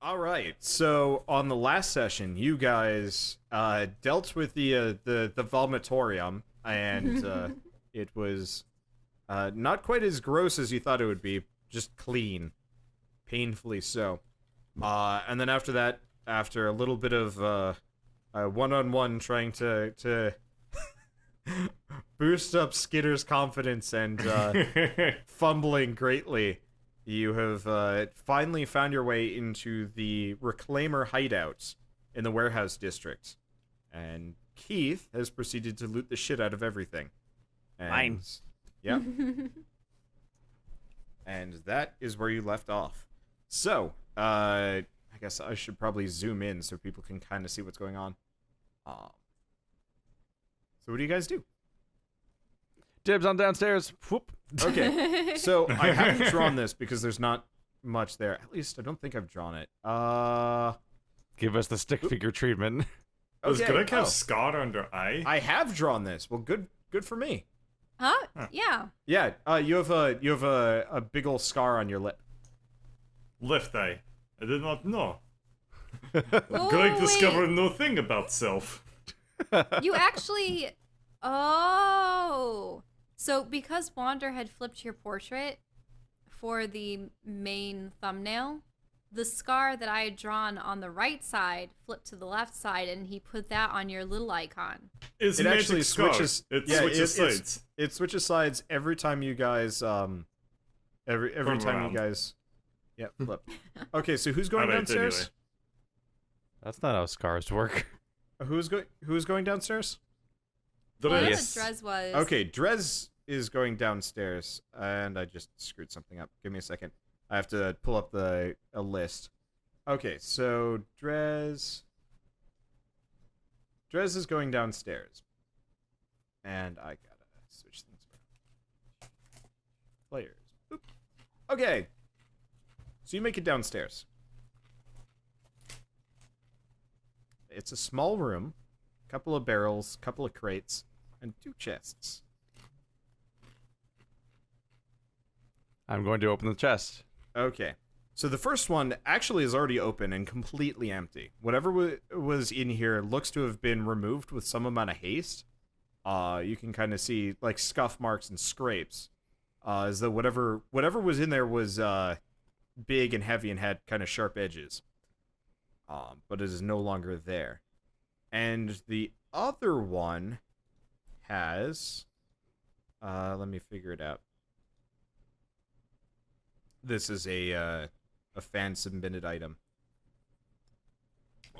All right. So on the last session, you guys dealt with the vomitorium, and it was not quite as gross as you thought it would be. Just clean, painfully so. And then after that, after a little bit of one-on-one trying to boost up Skitter's confidence and fumbling greatly, you have finally found your way into the Reclaimer hideout in the warehouse district. And Keith has proceeded to loot the shit out of everything. And, Mine. Yeah. And that is where you left off. So, I guess I should probably zoom in so people can kind of see what's going on. So what do you guys do? Dibs on downstairs. Whoop. Okay, so I haven't drawn this because there's not much there. At least I don't think I've drawn it. Give us the stick figure treatment. Does Okay, Greg have scar on their eye? I have drawn this. Well, good for me. Huh? Yeah. Yeah, you have a big old scar on your lip. Left eye. I did not know. Oh, Greg wait. discovered no thing about self. You actually. Oh. So because Wander had flipped your portrait for the main thumbnail, the scar that I had drawn on the right side flipped to the left side, and he put that on your little icon. It's It magic actually scar. switches. It yeah, switches it's- sides. It switches sides every time you guys every Turn time around. you guys flip. Okay, so who's going Alright, downstairs? anyway. That's not how scars work. Who's going downstairs? Well, I know Dress. what Drez was. Okay, Drez is going downstairs, and I just screwed something up. Give me a second. I have to pull up a list. Okay, so Drez is going downstairs, and I gotta switch things around. Players. Oop. Okay, so you make it downstairs. It's a small room, couple of barrels, couple of crates, and 2 chests. I'm going to open the chest. Okay. So the first one actually is already open and completely empty. Whatever was in here looks to have been removed with some amount of haste. You can kind of see like scuff marks and scrapes. As though whatever was in there was big and heavy and had kind of sharp edges. But it is no longer there. And the other one has let me figure it out. This is a fan submitted item.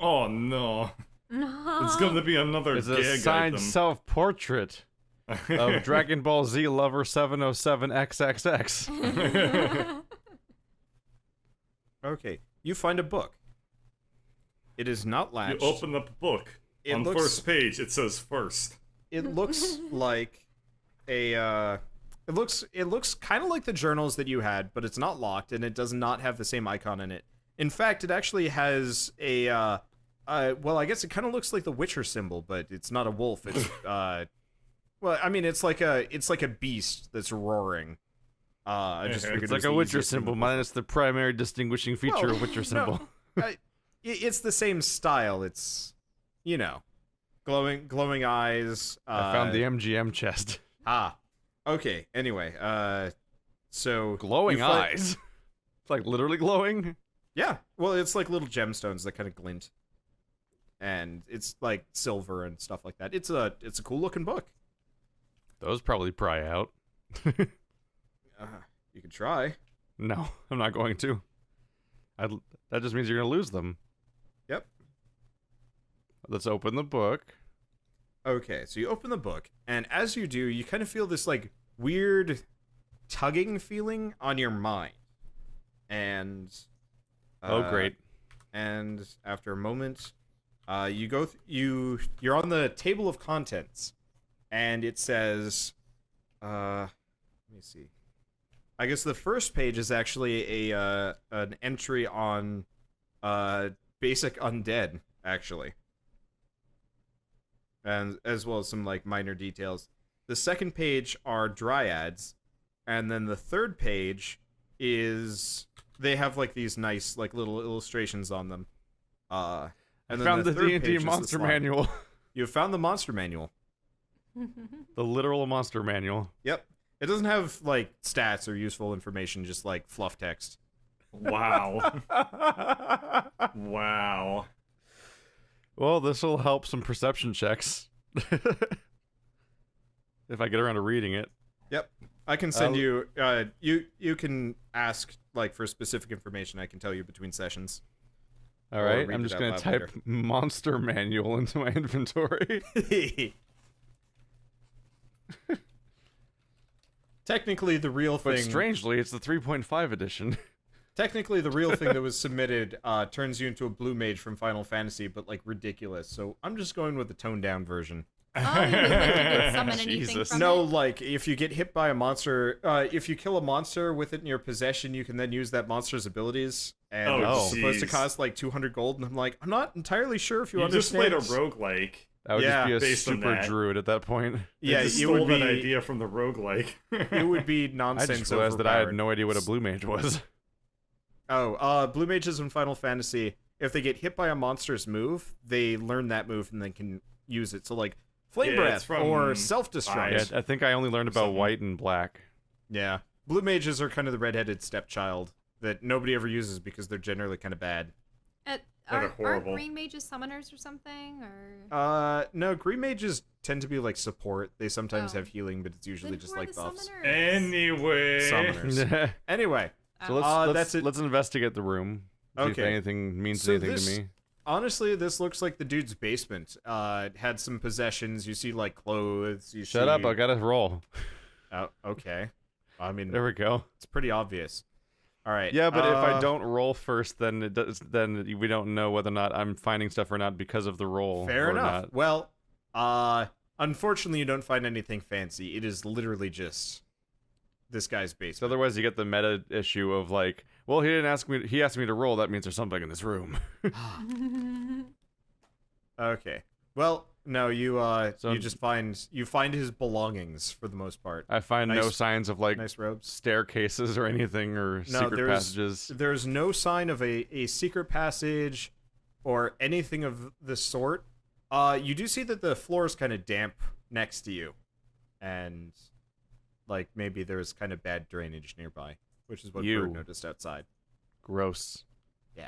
Oh no. No. It's gonna be another It's a gag signed item. self-portrait of Dragon Ball Z Lover 707XXX. Okay, you find a book. It is not You latched. open up a book. It On looks- first page, it says first. It looks like a. It looks kind of like the journals that you had, but it's not locked, and it does not have the same icon in it. In fact, it actually has a. Well, I guess it kind of looks like the Witcher symbol, but it's not a wolf. It's well, I mean, it's like a beast that's roaring. I just figured It's it like was a the Witcher easiest thing symbol, to- minus the primary distinguishing feature Well, of Witcher no. symbol. It's the same style. It's, you know, glowing eyes. I found the MGM chest. Okay. Anyway, so Glowing you find- eyes. It's like literally glowing. Yeah. Well, it's like little gemstones that kind of glint, and it's like silver and stuff like that. It's a cool looking book. Those probably pry out. You could try. No, I'm not going to. That just means you're going to lose them. Yep. Let's open the book. Okay, so you open the book, and as you do, you kind of feel this like weird tugging feeling on your mind, and Oh, great. And after a moment, you're on the table of contents, and it says, let me see. I guess the first page is actually an entry on basic undead, actually, and as well as some like minor details. The second page are dryads, and then the third page is they have like these nice like little illustrations on them. And I then found the third D&D page is the monster slide. manual. You found the monster manual. The literal monster manual. Yep. It doesn't have like stats or useful information, just like fluff text. Wow. Wow. Well, this will help some perception checks. If I get around to reading it. Yep. I can send you you can ask like for specific information. I can tell you between sessions. All Or right, read I'm it just out going loud to type later. monster manual into my inventory. Technically, the real But thing. strangely, it's the 3.5 edition. Technically, the real thing that was submitted turns you into a blue mage from Final Fantasy, but like ridiculous. So I'm just going with the toned down version. Oh, you could summon anything Jesus. from No, it? like if you get hit by a monster, if you kill a monster with it in your possession, you can then use that monster's abilities, and Oh, it's supposed to jeez. cost like 200 gold. And I'm like, I'm not entirely sure if you, You just played understand. a roguelike. That would Yeah, just be a based on super that. druid at that point. Yeah, They just it stole would be that idea from the roguelike. it would be I nonsense. just realized that I had overpowered. no idea what a blue mage was. Oh, blue mages in Final Fantasy, if they get hit by a monster's move, they learn that move and then can use it. So like flame Yeah, it's breath from or self-destruct. Yeah, I think I only learned about Something. white and black. Yeah. Blue mages are kind of the redheaded stepchild that nobody ever uses because they're generally kind of bad. They're Aren't horrible. green mages summoners or something? Or No, green mages tend to be like support. They sometimes Oh. have healing, but it's usually Then just who are like the buffs. summoners? Anyway. Summoners. so Anyway, let's that's it. let's investigate the room. See if Okay. anything means So anything this- to me. honestly, this looks like the dude's basement. It had some possessions. You see like clothes. You Shut see... up! I gotta roll. Oh, okay. I mean, There we go. it's pretty obvious. All right. Yeah, but if I don't roll first, then it does. Then we don't know whether or not I'm finding stuff or not because of the roll. Fair or enough. Not. Well, unfortunately, you don't find anything fancy. It is literally just this guy's So basement. otherwise, you get the meta issue of like, well, he didn't ask me. He asked me to roll. That means there's something in this room. Okay. Well, no, you So- you just find his belongings for the most part. I find no Nice- signs of like Nice robes. staircases or anything or No, secret there's passages. there's no sign of a secret passage or anything of the sort. You do see that the floor is kind of damp next to you, and like maybe there's kind of bad drainage nearby, which is what You. Bird noticed outside. Gross.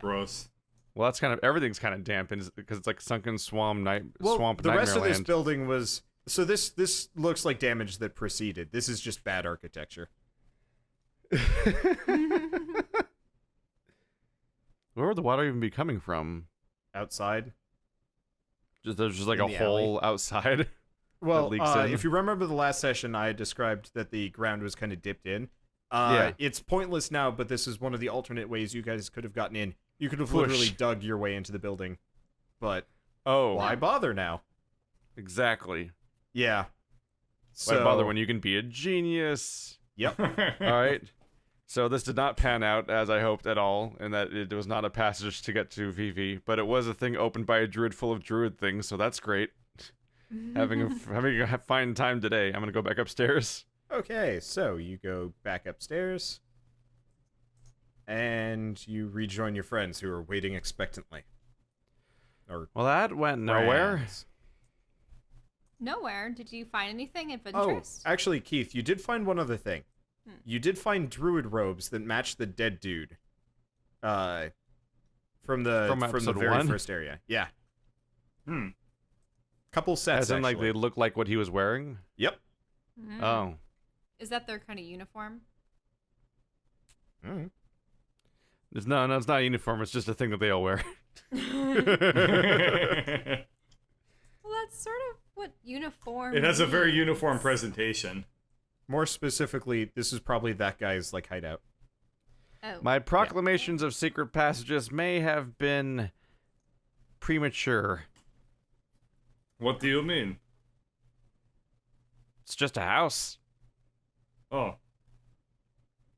Gross. Well, that's kind of everything's kind of damp because it's like sunken swamp Well, swamp the rest of this Nightmareland. building was so this looks like damage that preceded. This is just bad architecture. Where would the water even be coming from? Outside. There's just like In a the hole outside. Well, leaks in. if you remember the last session, I described that the ground was kind of dipped in. Yeah. It's pointless now, but this is one of the alternate ways you guys could have gotten in. You could have Push. literally dug your way into the building, but Oh, why bother now? exactly. Yeah. Why bother when you can be a genius? Yep. All right. So this did not pan out as I hoped at all, and that it was not a passage to get to Vivi, but it was a thing opened by a druid full of druid things, so that's great. having a fine time today. I'm gonna go back upstairs. Okay, so you go back upstairs, and you rejoin your friends who are waiting expectantly. Or Well, that went nowhere. friends. Nowhere. Did you find anything of Oh, interest? actually, Keith, you did find one other thing. Hmm. You did find druid robes that match the dead dude. From the From the episode very 1? first area. Yeah, Hmm. couple sets. As in, like actually. they look like what he was wearing. Yep. Mm. Oh, Is that their kind of uniform? Mm. it's no, it's not a uniform. It's just a thing that they all wear. Well, that's sort of what uniform. It has a very means. uniform presentation. More specifically, this is probably that guy's like hideout. Oh. My proclamations of secret passages may have been premature. What do you mean? It's just a house. Oh.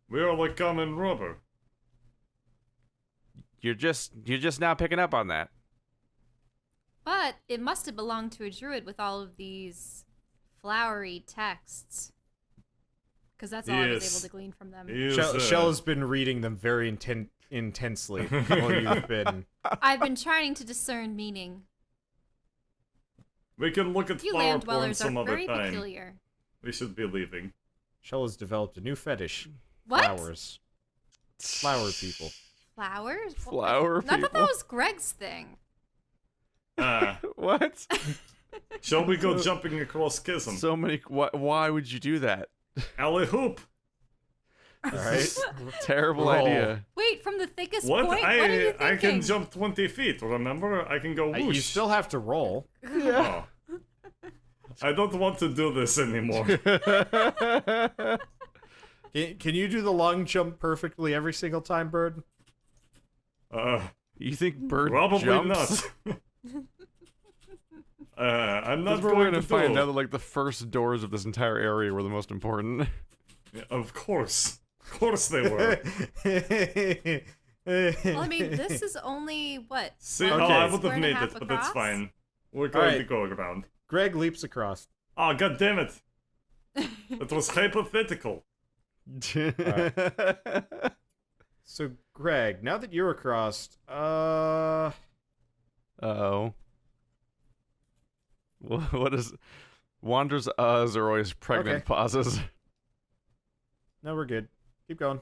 We are like common rubber. You're just now picking up on that. But it must have belonged to a druid with all of these flowery texts. because that's all I was Yes. able to glean from them. Shell has been reading them very intensely while you've been. I've been trying to discern meaning. We can look at You flower land porn dwellers some are other very time. peculiar. We should be leaving. Shell has developed a new fetish. What? Flowers. Flower people. Flowers? Flower I thought that people? was Greg's thing. What? Shall we go jumping across chasm? So many. Why would you do that? Alley hoop. All right. Terrible Roll. idea. Wait, from the thickest What? point? What are you thinking? I can jump 20 feet. Remember? I can go whoosh. You still have to roll. Oh. I don't want to do this anymore. Can you do the long jump perfectly every single time, Bird? You think Bird Probably jumps? not. I'm not That's where going we're gonna to find do. out that like the first doors of this entire area were the most important. Yeah, of course they were. Well, I mean, this is only, what? See, Okay. I would square have and a made half it, but that's across? fine. We're going to Alright. go around. Greg leaps across. Oh, god damn it! It was hypothetical. So, Greg, now that you're across, Oh. What is? Wander's uhs are always pregnant Okay. pauses. no, we're good. Keep going.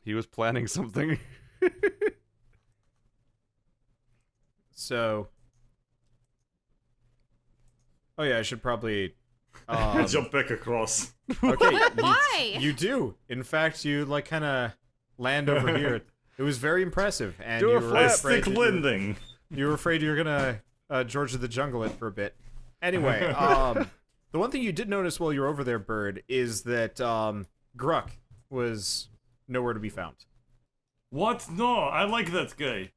He was planning something. So, oh yeah, I should probably. Jump back across. Okay. Why? You do. In fact, you like kind of land over here. It was very impressive, and Do you a were flip. I afraid stick that you were- landing. You were afraid you were gonna George of the Jungle it for a bit. Anyway, the one thing you did notice while you were over there, Bird, is that Gruck was nowhere to be found. What? No, I like that guy.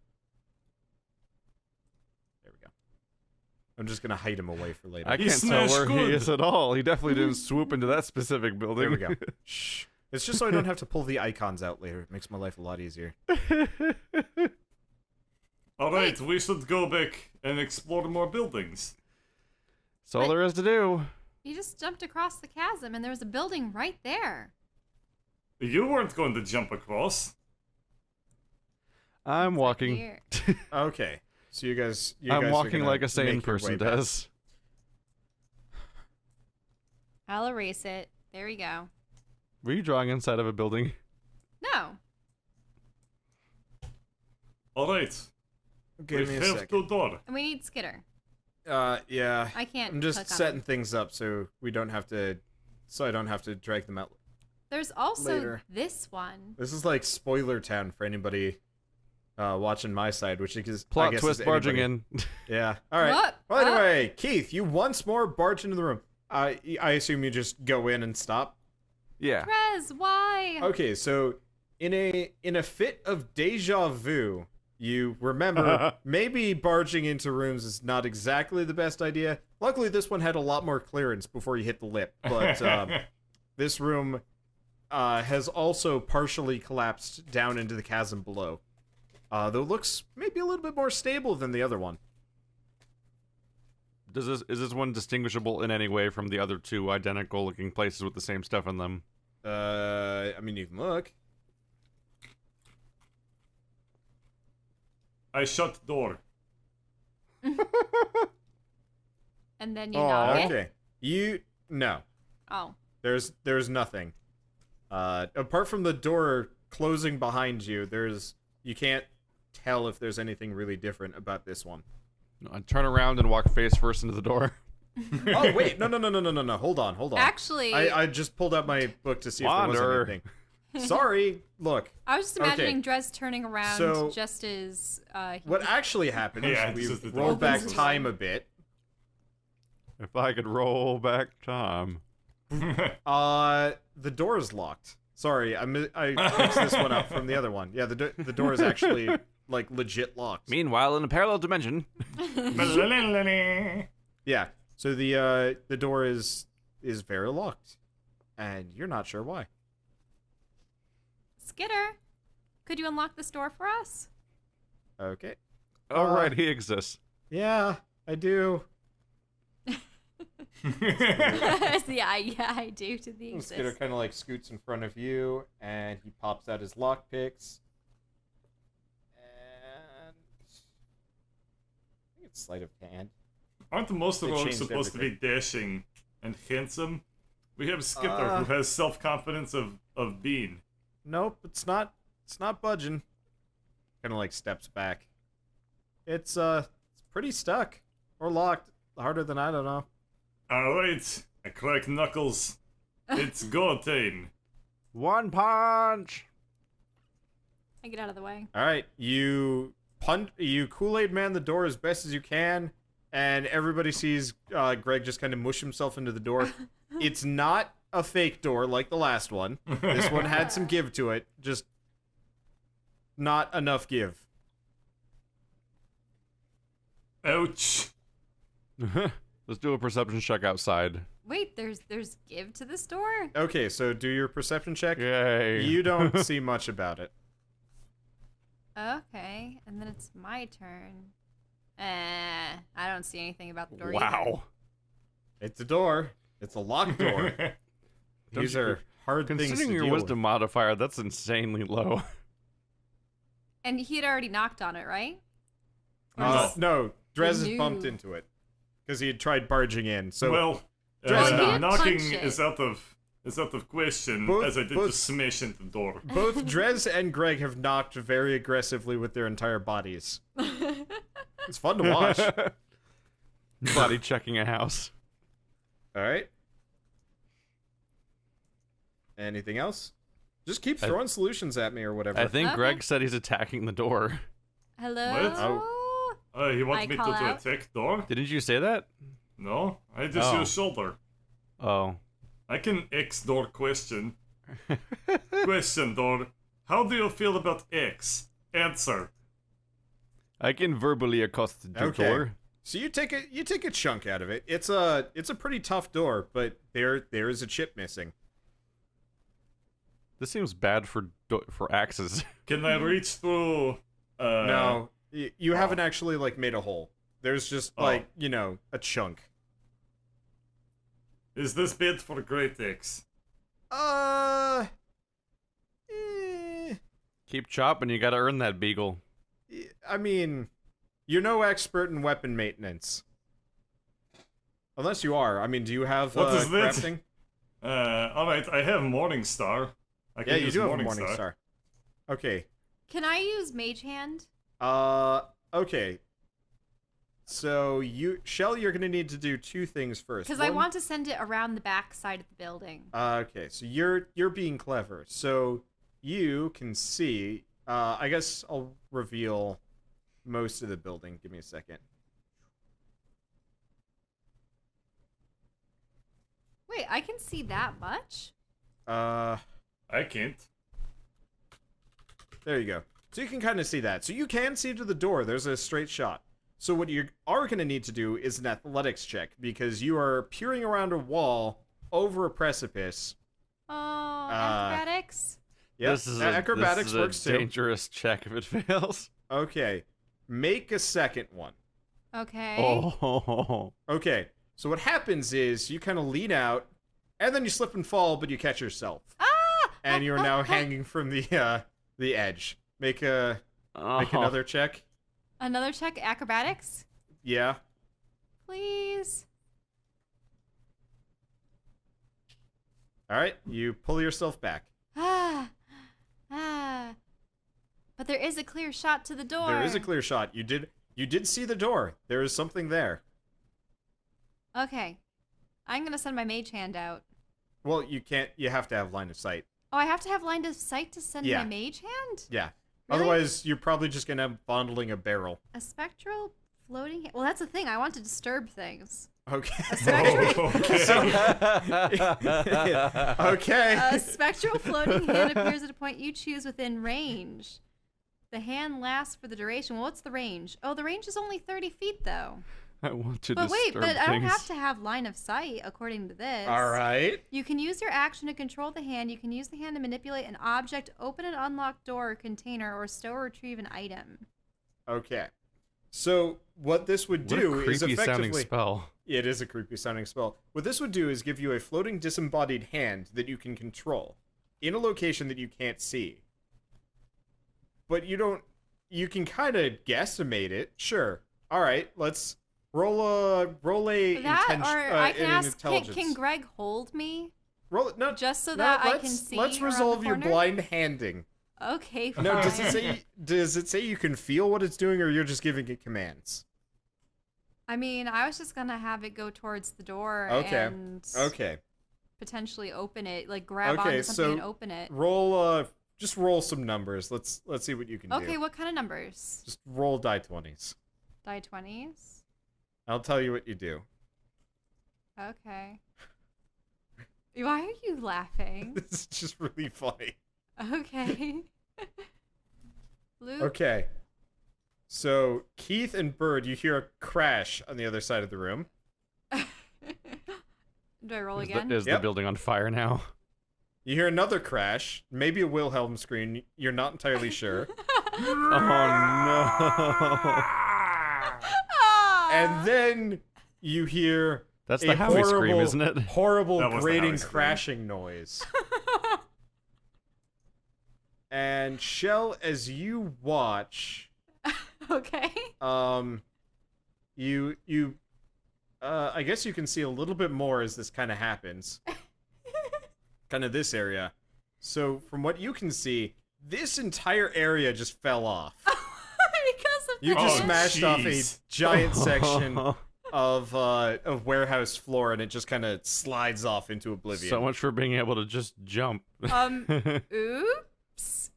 There we go. I'm just gonna hide him away for later. I He can't tell smashed where good. he is at all. He definitely didn't swoop into that specific building. There we go. Shh. It's just so I don't have to pull the icons out later. It makes my life a lot easier. Alright, we should go back and explore more buildings. That's all there is to do. You just jumped across the chasm, and there was a building right there. You weren't going to jump across. I'm walking. Weird. Okay. So you guys I'm are walking gonna like a make sane your way person back. does. I'll erase it. There we go. Were you drawing inside of a building? No. Alright, Give we me a have second. to door. And we need Skitter. Yeah. I can't I'm just click on setting it. things up so I don't have to drag them out. There's also later. this one. This is like spoiler town for anybody watching my side, which is I Plot guess twist is barging anybody. in. Yeah. All right. What? Well, anyway, Keith, you once more barge into the room. I assume you just go in and stop. Yeah. Trez, why? Okay, so in a fit of deja vu, you remember maybe barging into rooms is not exactly the best idea. Luckily, this one had a lot more clearance before you hit the lip, but this room has also partially collapsed down into the chasm below. Though it looks maybe a little bit more stable than the other one. Is this one distinguishable in any way from the other two identical looking places with the same stuff in them? I mean, you can look. I shut door. And then you Oh, knock it. Okay. No. Oh. There's nothing. Apart from the door closing behind you, you can't tell if there's anything really different about this one. I turn around and walk face first into the door. Oh wait, no. Hold on. Actually, I just pulled out my book to see if there Wander. was anything. Sorry. Look, I was just Okay. imagining Drez turning around So, just as he what was- actually happened Yeah, is this we is the rolled back door. time a bit. If I could roll back time. The door is locked. Sorry, I mixed this one up from the other one. Yeah, the door is actually like legit locked. Meanwhile, in a parallel dimension. Yeah. So the door is very locked, and you're not sure why. Skitter, could you unlock this door for us? Okay. Oh, right, he exists. Yeah, I do. yeah, I do to the Skitter exist. kind of like scoots in front of you, and he pops out his lockpicks. And I think it's sleight of hand. Aren't most They rogues changed supposed to be dashing and handsome? We have Skitter, who has self-confidence of being. Nope, it's not. It's not budging. Kind of like steps back. It's pretty stuck or locked. Harder than I don't know. Alright, I crack knuckles. It's go time. One punch. I get out of the way. All right, you Kool-Aid man the door as best as you can, and everybody sees Greg just kind of mush himself into the door. It's not a fake door like the last one. This one had some give to it, just not enough give. Ouch. Let's do a perception check outside. Wait, there's give to this door? Okay, so do your perception check. Yay. You don't see much about it. Okay, and then it's my turn. I don't see anything about the door either. Wow. It's a door. It's a locked door. These Don't you- are hard things to Considering your deal wisdom modifier, that's insanely low. And he had already knocked on it, right? with. No, Drez has New. bumped into it because he had tried barging in. So Well, Dress Well, he didn't knocking punch it. is out of question, Both- as I did both- just smash into the door. both Drez and Greg have knocked very aggressively with their entire bodies. It's fun to watch. Body checking a house. All right. Anything else? Just keep throwing solutions at me or whatever. I think Okay. Greg said he's attacking the door. Hello? What? He wants I me call to out. attack door? Didn't you say that? No, I just Oh. use shoulder. Oh. I can X door question. Question door. How do you feel about X? Answer. I can verbally accost the Okay. door. So you take a chunk out of it. It's a pretty tough door, but there is a chip missing. This seems bad for axes. Can I reach through? No, you haven't actually like made a hole. There's just Oh. like, you know, a chunk. Is this bid for Great X? Eh, Keep chopping, you gotta earn that beagle. I mean, you're no expert in weapon maintenance. Unless you are. I mean, do you have What is that? crafting? Alright, I have Morningstar. I can Yeah, you use do have a Morningstar. morning star. Okay. Can I use Mage Hand? Okay. So Shell, you're gonna need to do two things first. Because I One- want to send it around the back side of the building. Okay, so you're being clever. So you can see. I guess I'll reveal most of the building. Give me a second. Wait, I can see that much? I can't. There you go. So you can kind of see that. So you can see to the door. There's a straight shot. So what you are going to need to do is an athletics check because you are peering around a wall over a precipice. Oh, acrobatics? Yeah, This is acrobatics this is works a too. dangerous check if it fails. Okay, make a second one. Okay. Oh. Okay, so what happens is you kind of lean out, and then you slip and fall, but you catch yourself, Ah! and you're now hanging from the edge. Make another check. Another check, acrobatics? Yeah. Please. All right, you pull yourself back. Ah. But there is a clear shot to the door. There is a clear shot. You did see the door. There is something there. Okay. I'm going to send my mage hand out. Well, you can't. You have to have line of sight. Oh, I have to have line of sight to send Yeah. my mage hand? Yeah. Really? Otherwise, you're probably just gonna have fondling a barrel. A spectral floating hand? Well, that's the thing. I want to disturb things. Okay. A spectral, Okay. a spectral floating hand appears at a point you choose within range. The hand lasts for the duration. Well, what's the range? Oh, the range is only 30 feet, though. I want to But wait, disturb but I don't things. have to have line of sight, according to this. All right. You can use your action to control the hand. You can use the hand to manipulate an object, open an unlocked door or container, or stow or retrieve an item. Okay. So what this would What do a is creepy sounding effectively... spell. It is a creepy sounding spell. What this would do is give you a floating disembodied hand that you can control in a location that you can't see. But you can kind of guesstimate it. Sure. All right, let's roll a That, or I can an ask, intelligence. can Greg hold me? Roll it. No, Just so no, that I can see Let's around resolve the your corner? blind handing. Okay, fine. No, does it say you can feel what it's doing, or you're just giving it commands? I mean, I was just gonna have it go towards the door Okay. and Okay. potentially open it, like grab Okay, onto something so and open it. Just roll some numbers. Let's see what you can do. Okay, what kind of numbers? Just roll die 20s. Die 20s? I'll tell you what you do. Okay. Why are you laughing? This is just really funny. Okay. Luke? Okay. So, Keith and Bird, you hear a crash on the other side of the room. Do I roll Is again? the Yep. building on fire now? You hear another crash, maybe a Wilhelm scream. You're not entirely sure. Oh no! Ah! And then you hear That's a the Howie scream, horrible, isn't it? horrible That was the grating Howie scream. crashing noise. And Shell, as you watch, Okay. I guess you can see a little bit more as this kind of happens. Kind of this area. So from what you can see, this entire area just fell off. Because of You the just Oh, smashed off a jeez. giant section of warehouse floor, and it just kind of slides off into oblivion. So much for being able to just jump. Oops.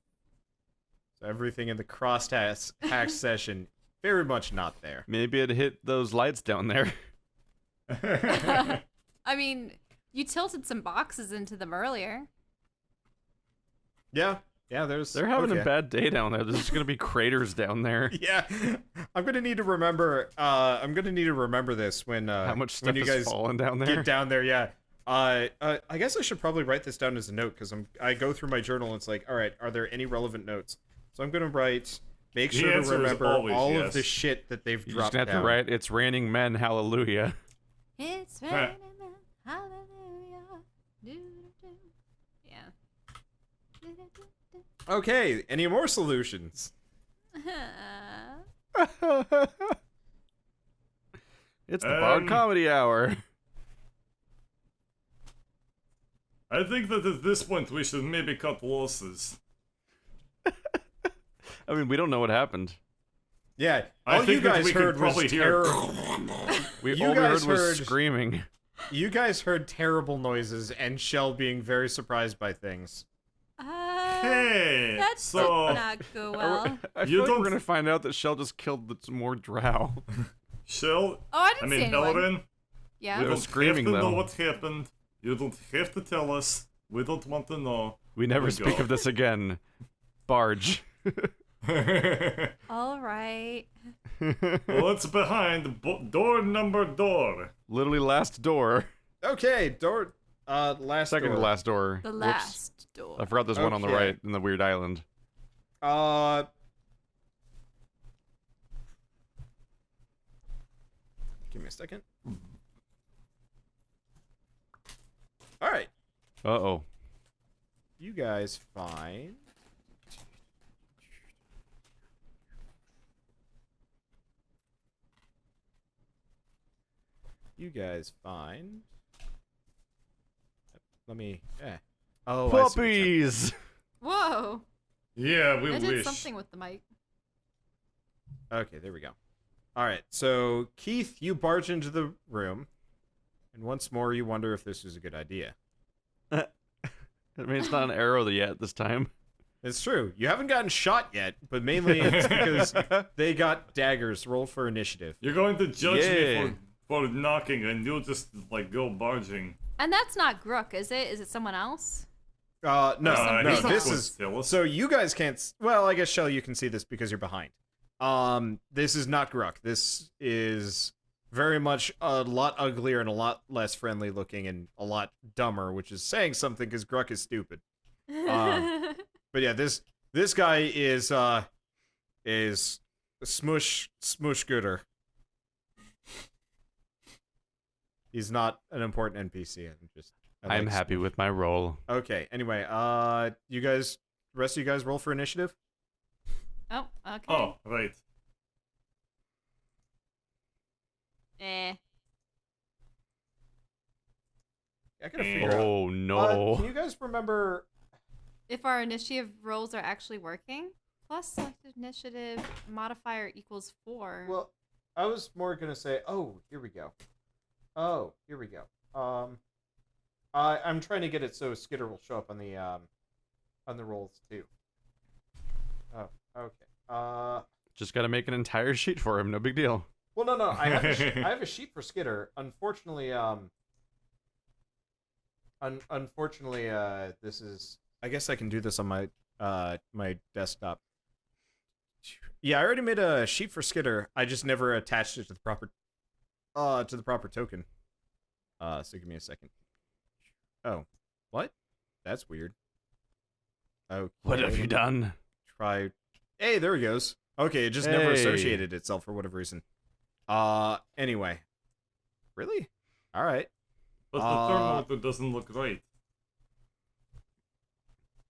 Everything in the crosshack session, very much not there. Maybe it hit those lights down there. I mean, you tilted some boxes into them earlier. Yeah, there's. They're having okay. a bad day down there. There's just gonna be craters down there. Yeah, I'm gonna need to remember. I'm gonna need to remember this when How much when stuff you is guys falling down there? get down there. Yeah. I guess I should probably write this down as a note because I go through my journal and it's like, all right, are there any relevant notes? So I'm gonna write. Make The sure to answer is remember always all yes. of the shit that they've You're dropped just gonna have down. to write, "It's raining men, hallelujah." It's Huh. raining men, hallelujah. Do-do-do. Yeah. Do-do-do-do. Okay. Any more solutions? It's the Ballard Comedy Hour. I think that at this point we should maybe cut losses. I mean, we don't know what happened. Yeah. I All you think that guys we could heard was probably hear- terrible. We You all we guys heard was heard- screaming. You guys heard terrible noises and Shell being very surprised by things. Hey, That so did not go well. I You feel like don't- we're gonna find out that Shell just killed some more drow. Shell, Oh, I I didn't see mean anyone. Helen, Yeah. we They're don't screaming, have to know though. what happened. You don't have to tell us. We don't want to know. We never we speak go. of this again. Barge. All right. What's behind door number door? Literally last door. Okay, door. Last Second door. to last door. The Whoops. last door. I forgot there's one on the Okay. right in the weird island. Give me a second. All right, Uh-oh. you guys find. You guys find. Let me. Oh, I see what's happening. Puppies! Whoa. Yeah, we I did wish. something with the mic. Okay, there we go. All right, so Keith, you barge into the room, and once more you wonder if this was a good idea. I mean, it's not an arrow yet this time. It's true. You haven't gotten shot yet, but mainly it's because they got daggers. Roll for initiative. You're going to judge Yeah. me for knocking, and you'll just like go barging. And that's not Grook, is it? Is it someone else? No, He's no. not This supposed is to tell us. so you guys can't. Well, I guess Shell, you can see this because you're behind. This is not Gruck. This is very much a lot uglier and a lot less friendly looking and a lot dumber, which is saying something because Gruck is stupid. But yeah, this guy is Smoosh Gooder. He's not an important NPC. I'm happy with my roll. Okay. Anyway, you guys, the rest of you guys, roll for initiative. Oh, okay. Oh, right. Eh. I gotta figure out. Oh no. Can you guys remember? If our initiative rolls are actually working, plus selected initiative modifier equals 4. Well, I was more gonna say. Oh, here we go. Oh, here we go. I'm trying to get it so Skitter will show up on the rolls too. Oh, okay. Just gotta make an entire sheet for him. No big deal. Well, no. I have a sheet for Skitter. Unfortunately, unfortunately, this is. I guess I can do this on my my desktop. Yeah, I already made a sheet for Skitter. I just never attached it to the proper token. So give me a second. Oh, what? That's weird. Okay. What have you done? Try. Hey, there he goes. Okay, it just never associated itself for whatever reason. Anyway. Really? All right. But the thermometer doesn't look right.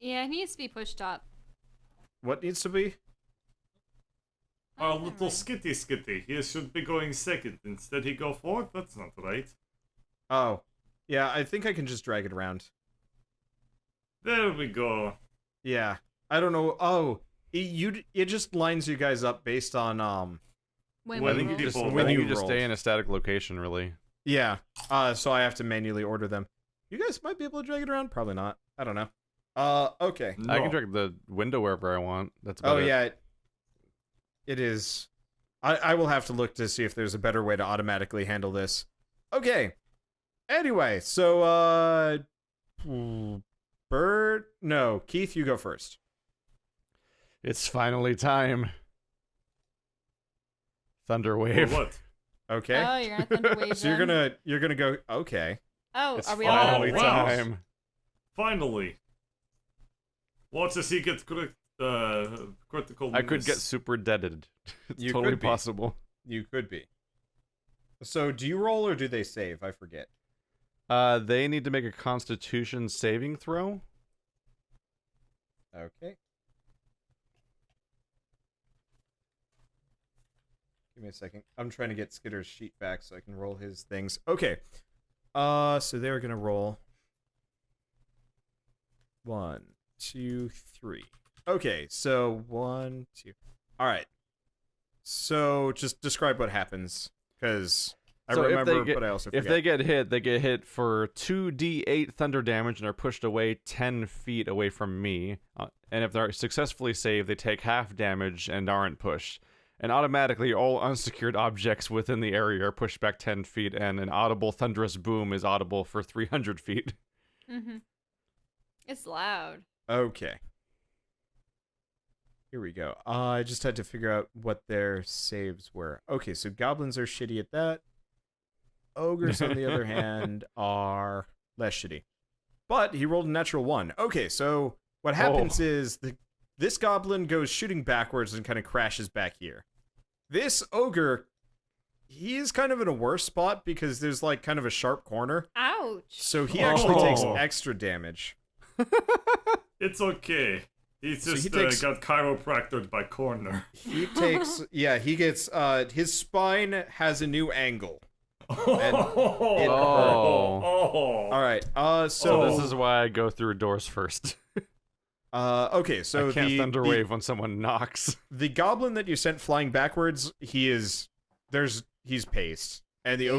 Yeah, it needs to be pushed up. What needs to be? Our never little mind. skitty. He should be going second. Instead he go fourth? That's not right. Oh. Yeah, I think I can just drag it around. There we go. Yeah. I don't know. Oh, it just lines you guys up based on When Well, we I think roll. you Just, People I think when you you just roll. stay in a static location, really. yeah. So I have to manually order them. You guys might be able to drag it around, probably not. I don't know. Okay. No. I can drag the window wherever I want. That's about Oh it. yeah. It is. I will have to look to see if there's a better way to automatically handle this. Okay. Anyway, so Keith, you go first. It's finally time. Thunder For wave. what? Okay. Oh, you're gonna thunder wave So them? you're gonna go. Okay. Oh, It's are we all? finally wow. time. Finally. Watch as he gets critical. I could get miss. super deaded. It's You totally could be. possible. You could be. So do you roll or do they save? I forget. They need to make a Constitution saving throw. Okay. Give me a second. I'm trying to get Skitter's sheet back so I can roll his things. Okay. So they were gonna roll 1, 2, 3. Okay, so 1, 2. All right. So just describe what happens, because I So if they remember, get- but I also If forget. they get hit for 2d8 thunder damage and are pushed away 10 feet away from me. And if they're successfully saved, they take half damage and aren't pushed. And automatically, all unsecured objects within the area are pushed back 10 feet, and an audible thunderous boom is audible for 300 feet. Mm-hmm. It's loud. Okay. Here we go. I just had to figure out what their saves were. Okay, so goblins are shitty at that. Ogres, on the other hand, are less shitty. But he rolled a natural 1. Okay, so what happens is this goblin goes shooting backwards and kind of crashes back here. This ogre, he's kind of in a worse spot because there's like kind of a sharp corner. Ouch. So he actually takes Oh. extra damage. It's okay. He's So he just takes- got chiropractored by corner. He takes, yeah, he gets, his spine has a new angle. All right, So so, this is why I go through doors first. okay, so I can't the, thunder the, wave when someone knocks. the goblin that you sent flying backwards, he's paced. And the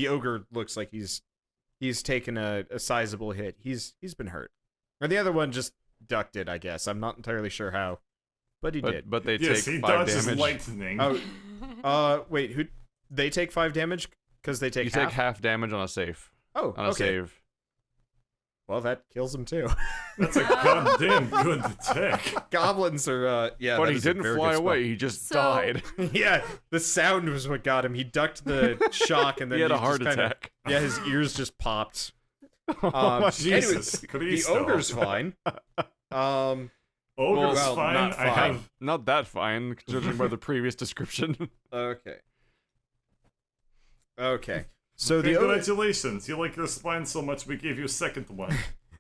ogre looks like he's taken a sizable hit. He's been hurt. And the other one just ducked it, I guess. I'm not entirely sure how, but he did. But they Yes, take he 5 dodges damage. lightning. Oh, wait, who? They take 5 damage because they take You half. take half damage on a save. Oh, On a okay. save. Well, that kills him too. That's a goddamn good attack. Goblins are, yeah. But that he is a didn't very fly good spot. away, he just So- died. Yeah, the sound was what got him. He ducked the shock and then He had a just heart kinda- attack. Yeah, his ears just popped. Oh my Anyway, Jesus the Christo. ogre's fine. Ogre's Well, fine. not I fine. have. Not that fine, judging by the previous description. Okay. Okay. So the ogre, Congratulations! You like your spine so much, we gave you a second one.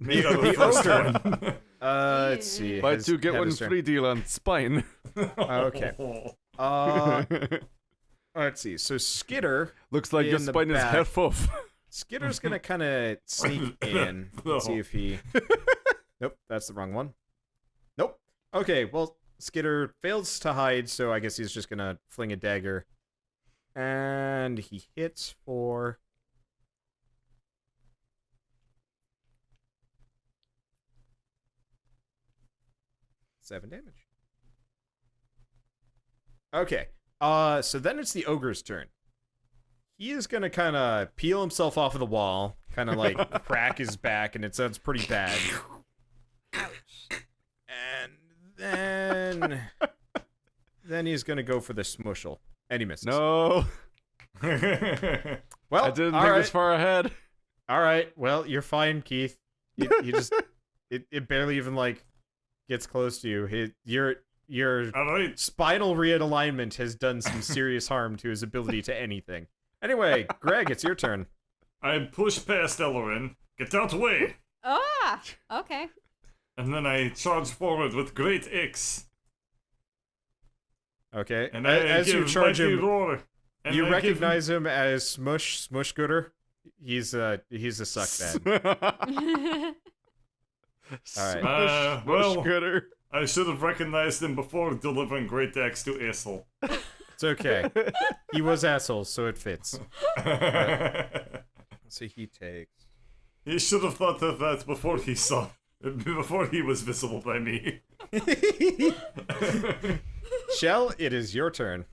the, Made out of the the first ogre. one. Let's see. Buy has two, get had one his turn. free deal on spine. Okay. Let's see. So Skitter, Looks like your In the spine is back. half off. Skitter's gonna kind of sneak in and see if he. Nope, that's the wrong one. Nope. Okay, well, Skitter fails to hide, so I guess he's just gonna fling a dagger, and he hits for. 7 damage. Okay. So then it's the ogre's turn. He is gonna kind of peel himself off of the wall, kind of like crack his back, and it sounds pretty bad. Ouch. And then he's gonna go for the smushel, and he misses. No, Well, I didn't all think right. this far ahead. All right. Well, you're fine, Keith. You just it barely even like gets close to you. Your Alright. spinal realignment has done some serious harm to his ability to anything. Anyway, Greg, it's your turn. I push past Ellerin, get out the way, Ah, okay. and then I charge forward with Great X. Okay. And I As you give charge mighty him, roar. And you I give recognize him as Smush Gooder. He's a suck bad. All right. well- Gooder. I should have recognized him before delivering Great Axe to Issel. It's okay. He was asshole, so it fits. So he takes. He should have thought of that before he was visible by me. Shell, it is your turn.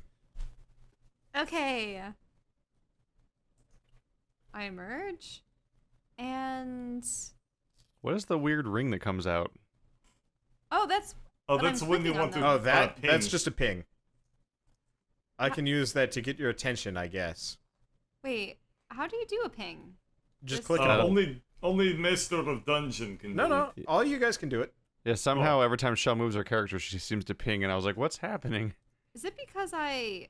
Okay. I emerge, and What is the weird ring that comes out? that's Oh, But that's I'm when you clicking want on to. them. Oh, that's ping. just a ping. I can use that to get your attention, I guess. wait. How do you do a ping? Just Just- click on it. Only Master of Dungeon can. No, do no. All you guys can do it. Yeah, somehow every time Shell moves her character, she seems to ping, and I was like, what's happening? Is it because I?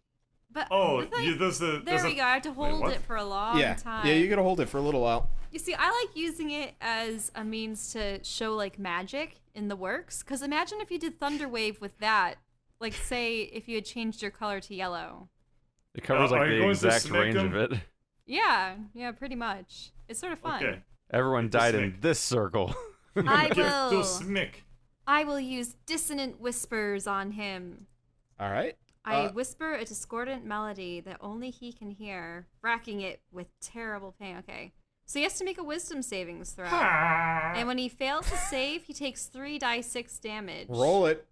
But Oh, with, like, you does the. there we go. I have to hold what? it for a long time. Yeah, you gotta hold it for a little while. You see, I like using it as a means to show like magic in the works. Cause imagine if you did Thunderwave with that. Like, say if you had changed your color to yellow. It covers Are like you the going to exact snake range him? of it. Yeah, pretty much. It's sort of fun. Okay. Everyone Get the died in snake. this circle. I Give will. to Smick. I will use dissonant whispers on him. All right. I whisper a discordant melody that only he can hear, racking it with terrible pain. Okay. So he has to make a wisdom savings throw. And when he fails to save, he takes 3d6 damage. Roll it.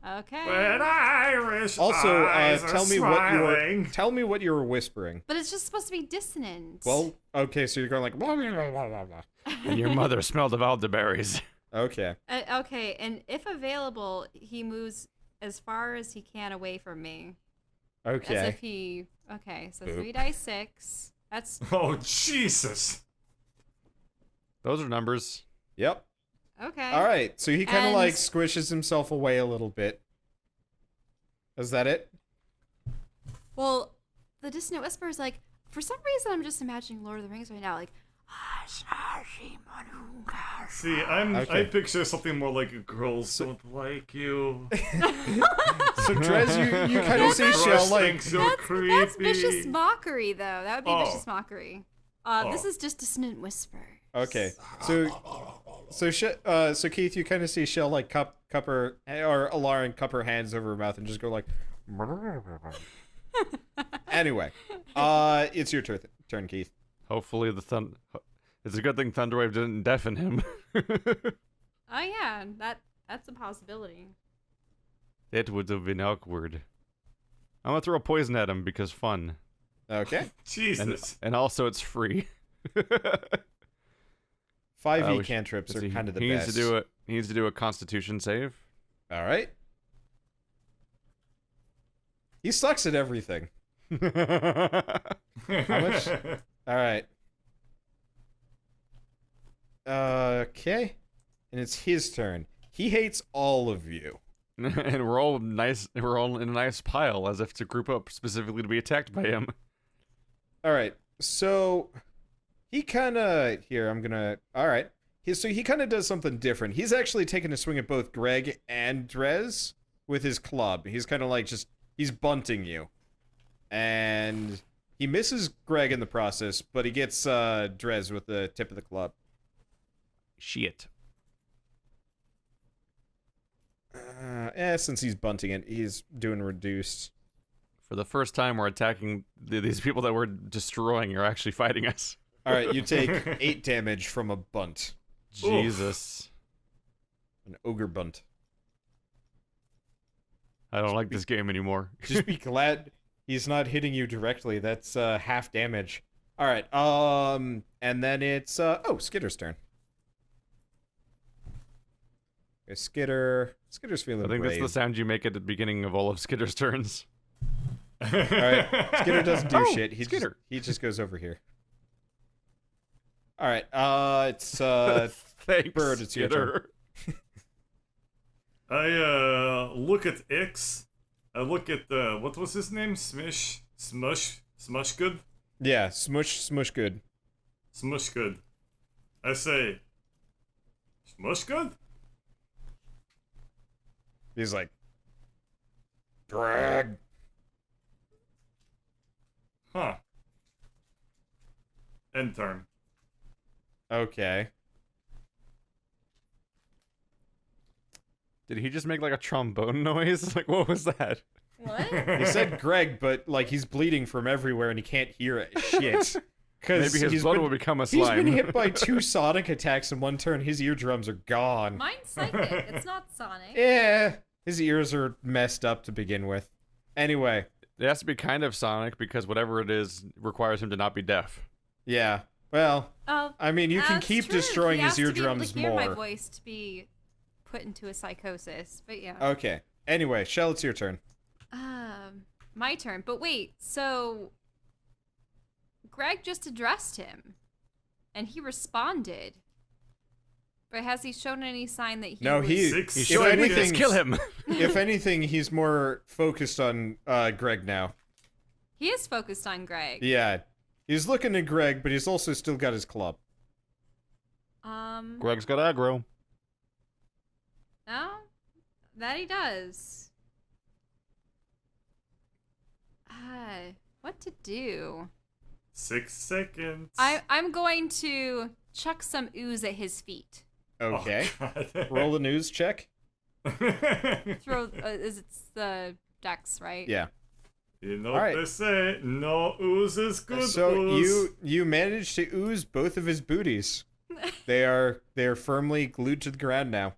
Okay. When Irish Also, eyes tell are me what you were. smiling. Tell me what you were whispering. But it's just supposed to be dissonant. Well, okay, so you're going like. Blah, blah, blah, blah, blah. And your mother smelled of elderberries. Okay. Okay, and if available, he moves as far as he can away from me. As Okay. if he. Okay, so Boop. 3d6. That's. Oh Jesus! Those are numbers. Yep. Okay. All right. So he kind of And- like squishes himself away a little bit. Is that it? Well, the dissonant whisper is like, for some reason, I'm just imagining Lord of the Rings right now. Like, See, I Okay. picture something more like girls don't like you. So Drez, you kind of see Crush Shell like. thinks you're creepy. that's vicious mockery, though. That would be Oh. vicious mockery. This Oh. is just dissonant whisper. Okay. So Keith, you kind of see Shell like cup her or Alarin cup her hands over her mouth and just go like. Anyway, it's your turn, Keith. Hopefully it's a good thing Thunderwave didn't deafen him. Oh yeah, that's a possibility. It would have been awkward. I'm gonna throw poison at him because fun. Okay. Jesus. And also it's free. 5e we cantrips Let's are see, kind of the he best. He needs to do a Constitution save. All right. He sucks at everything. How much? All right. Okay. And it's his turn. He hates all of you. And we're all nice. We're all in a nice pile, as if to group up specifically to be attacked by him. All right. So he kind of here. I'm gonna. All right. So he kind of does something different. He's actually taking a swing at both Greg and Drez with his club. He's kind of like he's bunting you, and he misses Greg in the process, but he gets Drez with the tip of the club. Shit. Since he's bunting it, he's doing reduced. For the first time, we're attacking these people that we're destroying are actually fighting us. All right, you take 8 damage from a bunt. Jesus. An ogre bunt. I don't like this game anymore. Just be glad he's not hitting you directly. That's half damage. All right. And then it's Skitter's turn. Okay, Skitter's feeling I think brave. that's the sound you make at the beginning of all of Skitter's turns. All right. Skitter doesn't do shit. Skitter. He just goes over here. All right. It's Thanks, Bird, it's your turn. Skitter. I look at X. I look at what was his name? Smush good. Yeah, smush good. Smush good. I say, Smush good. He's like, Greg. Huh. End turn. Okay. Did he just make like a trombone noise? Like, what was that? What? He said Greg, but like he's bleeding from everywhere and he can't hear it. Shit. Because Maybe his blood will become a He's slime. been hit by 2 Sonic attacks in one turn. His eardrums are gone. Mine's psychic. It's not Sonic. Yeah. His ears are messed up to begin with. Anyway. It has to be kind of Sonic because whatever it is requires him to not be deaf. Yeah. Well, Oh, I mean, you can that's keep true. destroying He his has to be able eardrums to hear more. my voice to be put into a psychosis, but yeah. Okay. Anyway, Shell, it's your turn. My turn. But wait, so Greg just addressed him, and he responded. But has he shown any sign that he? No, was... he's If showing anything- Let's kill him. If anything, he's more focused on Greg now. He is focused on Greg. Yeah. He's looking at Greg, but he's also still got his club. Greg's got aggro. No, that he does. What to do? 6 seconds. I'm going to chuck some ooze at his feet. Okay. Oh, God. Roll a news check. Throw. It's the dex, right? Yeah. You know All what right. they say, no ooze is good So ooze. you managed to ooze both of his booties. They are firmly glued to the ground now.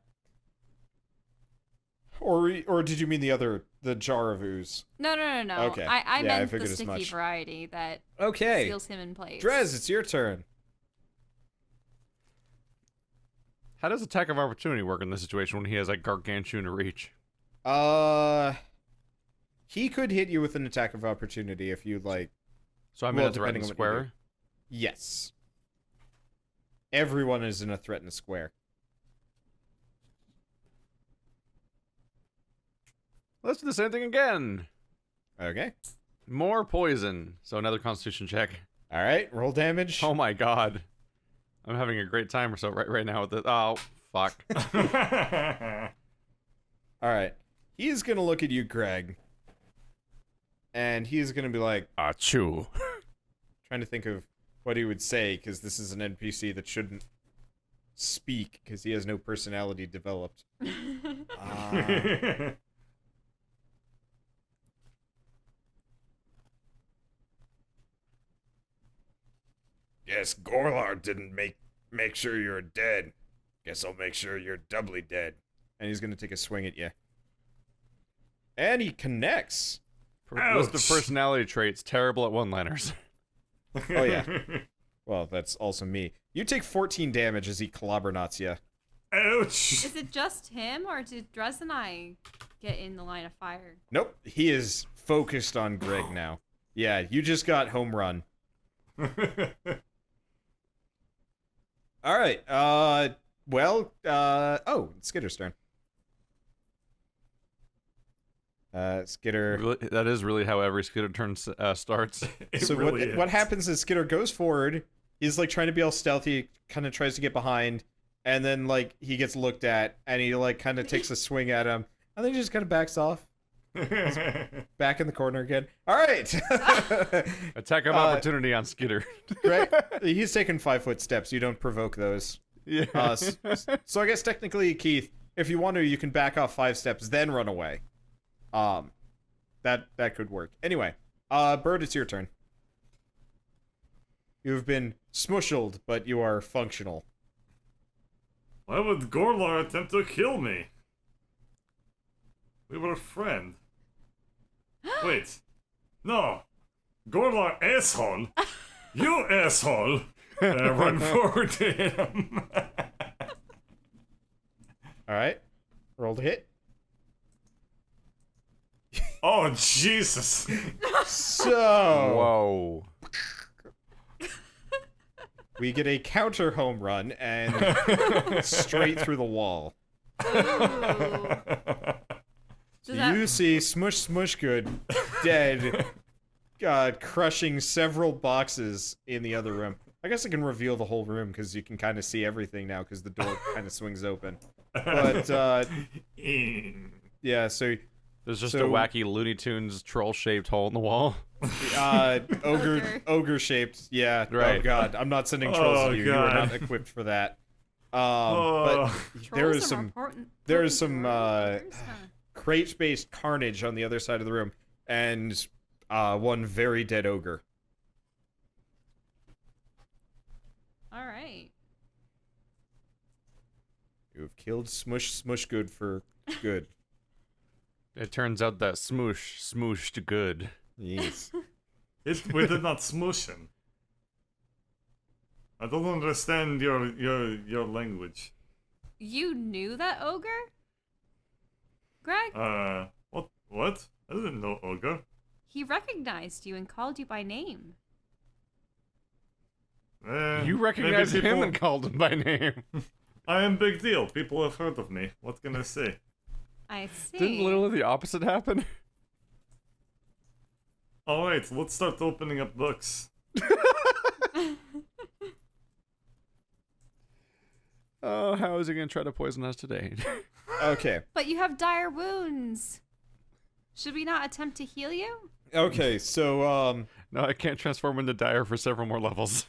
Or did you mean the jar of ooze? No. Okay. I Yeah, I meant figured the as sticky much. variety that Okay. seals him in place. Drez, it's your turn. How does attack of opportunity work in this situation when he has like gargantuan reach? He could hit you with an attack of opportunity if you like. So I'm Well, in a threatened depending on what you square. Yes. Everyone is in a threatened square. Let's do the same thing again. Okay. More poison. So another Constitution check. All right. Roll damage. Oh my god. I'm having a great time or so right now with this. Oh, fuck. All right. He's gonna look at you, Greg, and he's gonna be like, Achoo. trying to think of what he would say because this is an NPC that shouldn't speak because he has no personality developed. Yes, Gorlar didn't make sure you're dead. Guess I'll make sure you're doubly dead. And he's gonna take a swing at you. And he connects. List of Ouch. personality traits. Terrible at one-liners. Oh yeah. Well, that's also me. You take 14 damage as he clobberknots you. Ouch! Is it just him, or did Drez and I get in the line of fire? Nope, he is focused on Greg now. Yeah, you just got home run. All right. Well, it's Skitter's turn. Skitter. That is really how every Skitter turn starts. So really what is. happens is Skitter goes forward. He's like trying to be all stealthy, kind of tries to get behind, and then like he gets looked at, and he like kind of takes a swing at him, and then he just kind of backs off, back in the corner again. All right. Attack of opportunity on Skitter. Right. He's taken 5-foot steps. You don't provoke those. Yeah. So I guess technically, Keith, if you want to, you can back off 5 steps, then run away. That could work. Anyway, Bird, it's your turn. You've been smushled, but you are functional. Why would Gorlar attempt to kill me? We were a friend. Wait. No. Gorlar asshole. You asshole. Run forward to him. All right. Roll to hit. Oh, Jesus. So Whoa. we get a counter home run and straight through the wall. Ooh. So Does that- you see Smush Good dead, crushing several boxes in the other room. I guess I can reveal the whole room because you can kind of see everything now because the door kind of swings open. But yeah, so There's just So- a wacky Looney Tunes troll-shaped hole in the wall. ogre shaped. Yeah. Oh Right. God, I'm not sending trolls Oh, to you. You are God. not equipped for that. Oh. But there Trolls is are some important- there is important some, creatures, huh? crate-based carnage on the other side of the room, and one very dead ogre. All right. You've killed Smush Good for good. It turns out that smooshed good. Yes. We did not smoosh him. I don't understand your language. You knew that ogre, Greg? What? I didn't know ogre. He recognized you and called you by name. You recognized maybe him people- and called him by name. I am big deal. People have heard of me. What can I say? I see. Didn't literally the opposite happen? Alright, let's start opening up books. Oh, how is he gonna try to poison us today? Okay. But you have dire wounds. Should we not attempt to heal you? Okay. So No, I can't transform into dire for several more levels.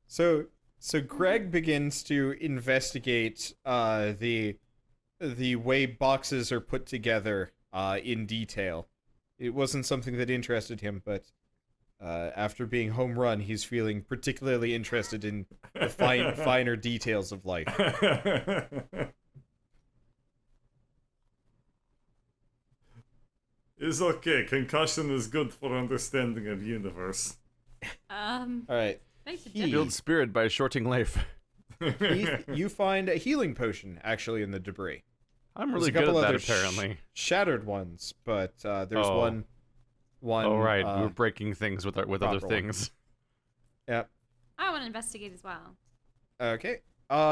So Greg begins to investigate the way boxes are put together in detail. It wasn't something that interested him, but after being home run, he's feeling particularly interested in the finer details of life. It's okay. Concussion is good for understanding of universe. All right. Makes a He- difference. Build spirit by shorting life. You find a healing potion actually in the debris. I'm There's really a couple good at that, other apparently. Shattered ones, but there's Oh. one. Oh, right. uh, We're breaking things with other proper one. things. Yep. I want to investigate as well. Okay.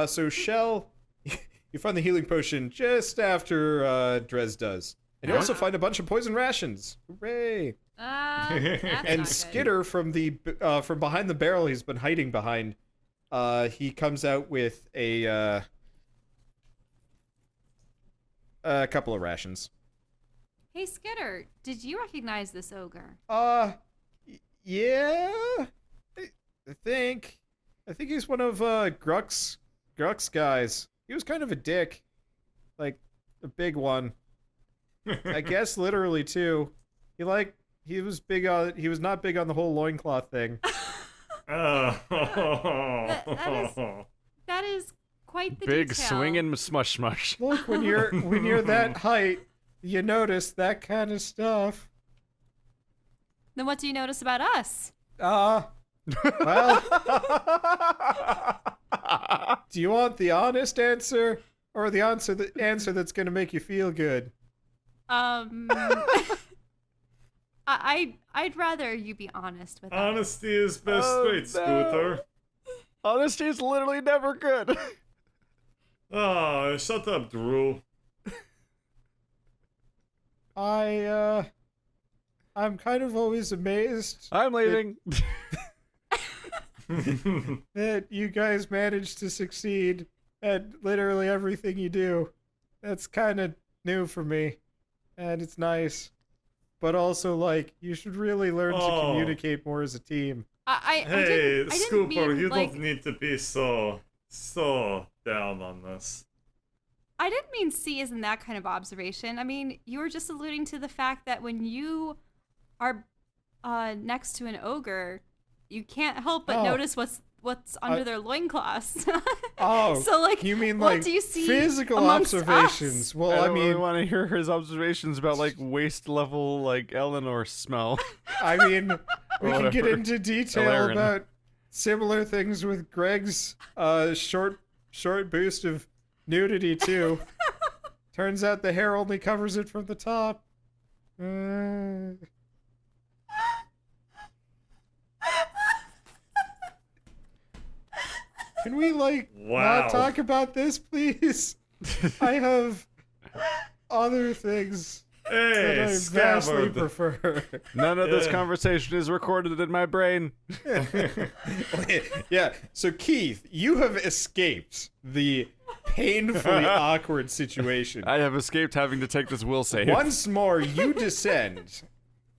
So Shell, you find the healing potion just after Drez does, and you also find a bunch of poison rations. Hooray! That's not And good. Skitter from behind the barrel he's been hiding behind, he comes out with a couple of rations. Hey, Skitter, did you recognize this ogre? Yeah. I think he's one of Gruck's guys. He was kind of a dick, like a big one. I guess literally too. He was not big on the whole loincloth thing. That is quite the Big detail. swinging smush smush. Look, when you're that height, you notice that kind of stuff. Then what do you notice about us? Well, do you want the honest answer or the answer that's going to make you feel good? I'd rather you be honest with us. Honesty is best Oh, straight, Scooter. Honesty is literally never good. Oh, shut up, Drew. I'm kind of always amazed I'm leaving. that you guys managed to succeed at literally everything you do. That's kind of new for me, and it's nice. But also, like, you should really learn to Oh. communicate more as a team. Hey, I didn't Scooper, mean, you like, don't need to be so down on this. I didn't mean C isn't that kind of observation. I mean, you were just alluding to the fact that when you are next to an ogre, you can't help but Oh. notice what's under their loincloths. Oh, so like, you mean what like do you see physical amongst observations? us? Well, I I don't really mean, want to hear his observations about like waist level like Eleanor smell. I mean, we can get Whatever. into detail Ilarion. about similar things with Greg's short boost of nudity too. Turns out the hair only covers it from the top. Can we Wow. not talk about this, please? I have other things that Hey, I vastly Scabbard. prefer. None of this Yeah. conversation is recorded in my brain. Yeah, so Keith, you have escaped the painfully awkward situation. I have escaped having to take this will save. Once more, you descend.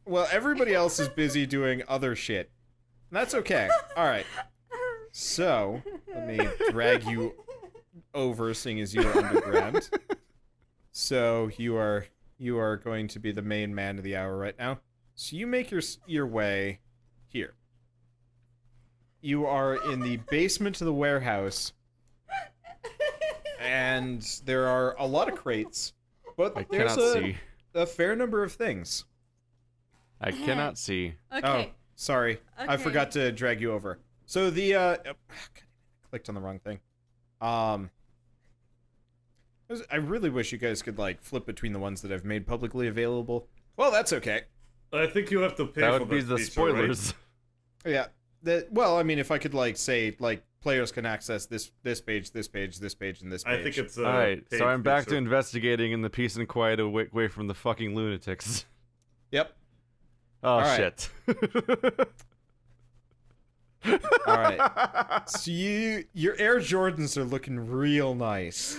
Well, everybody else is busy doing other shit. That's okay. All right. So, let me drag you over, seeing as you are underground. So, you are going to be the main man of the hour right now. So, you make your way here. You are in the basement of the warehouse, and there are a lot of crates, but I there's cannot see. a fair number of things. I cannot see. Okay. Oh, sorry. I Okay. forgot to drag you over. So the clicked on the wrong thing. I really wish you guys could like flip between the ones that I've made publicly available. Well, that's okay. I think you have to pay That for would be that the feature, spoilers. Yeah. Well, I mean, if I could like say like players can access this page, this page, this page, and this Right? page. I think it's All right, paid so I'm back to feature. investigating in the peace and quiet away from the fucking lunatics. Yep. Oh All right. shit. All right. So your Air Jordans are looking real nice.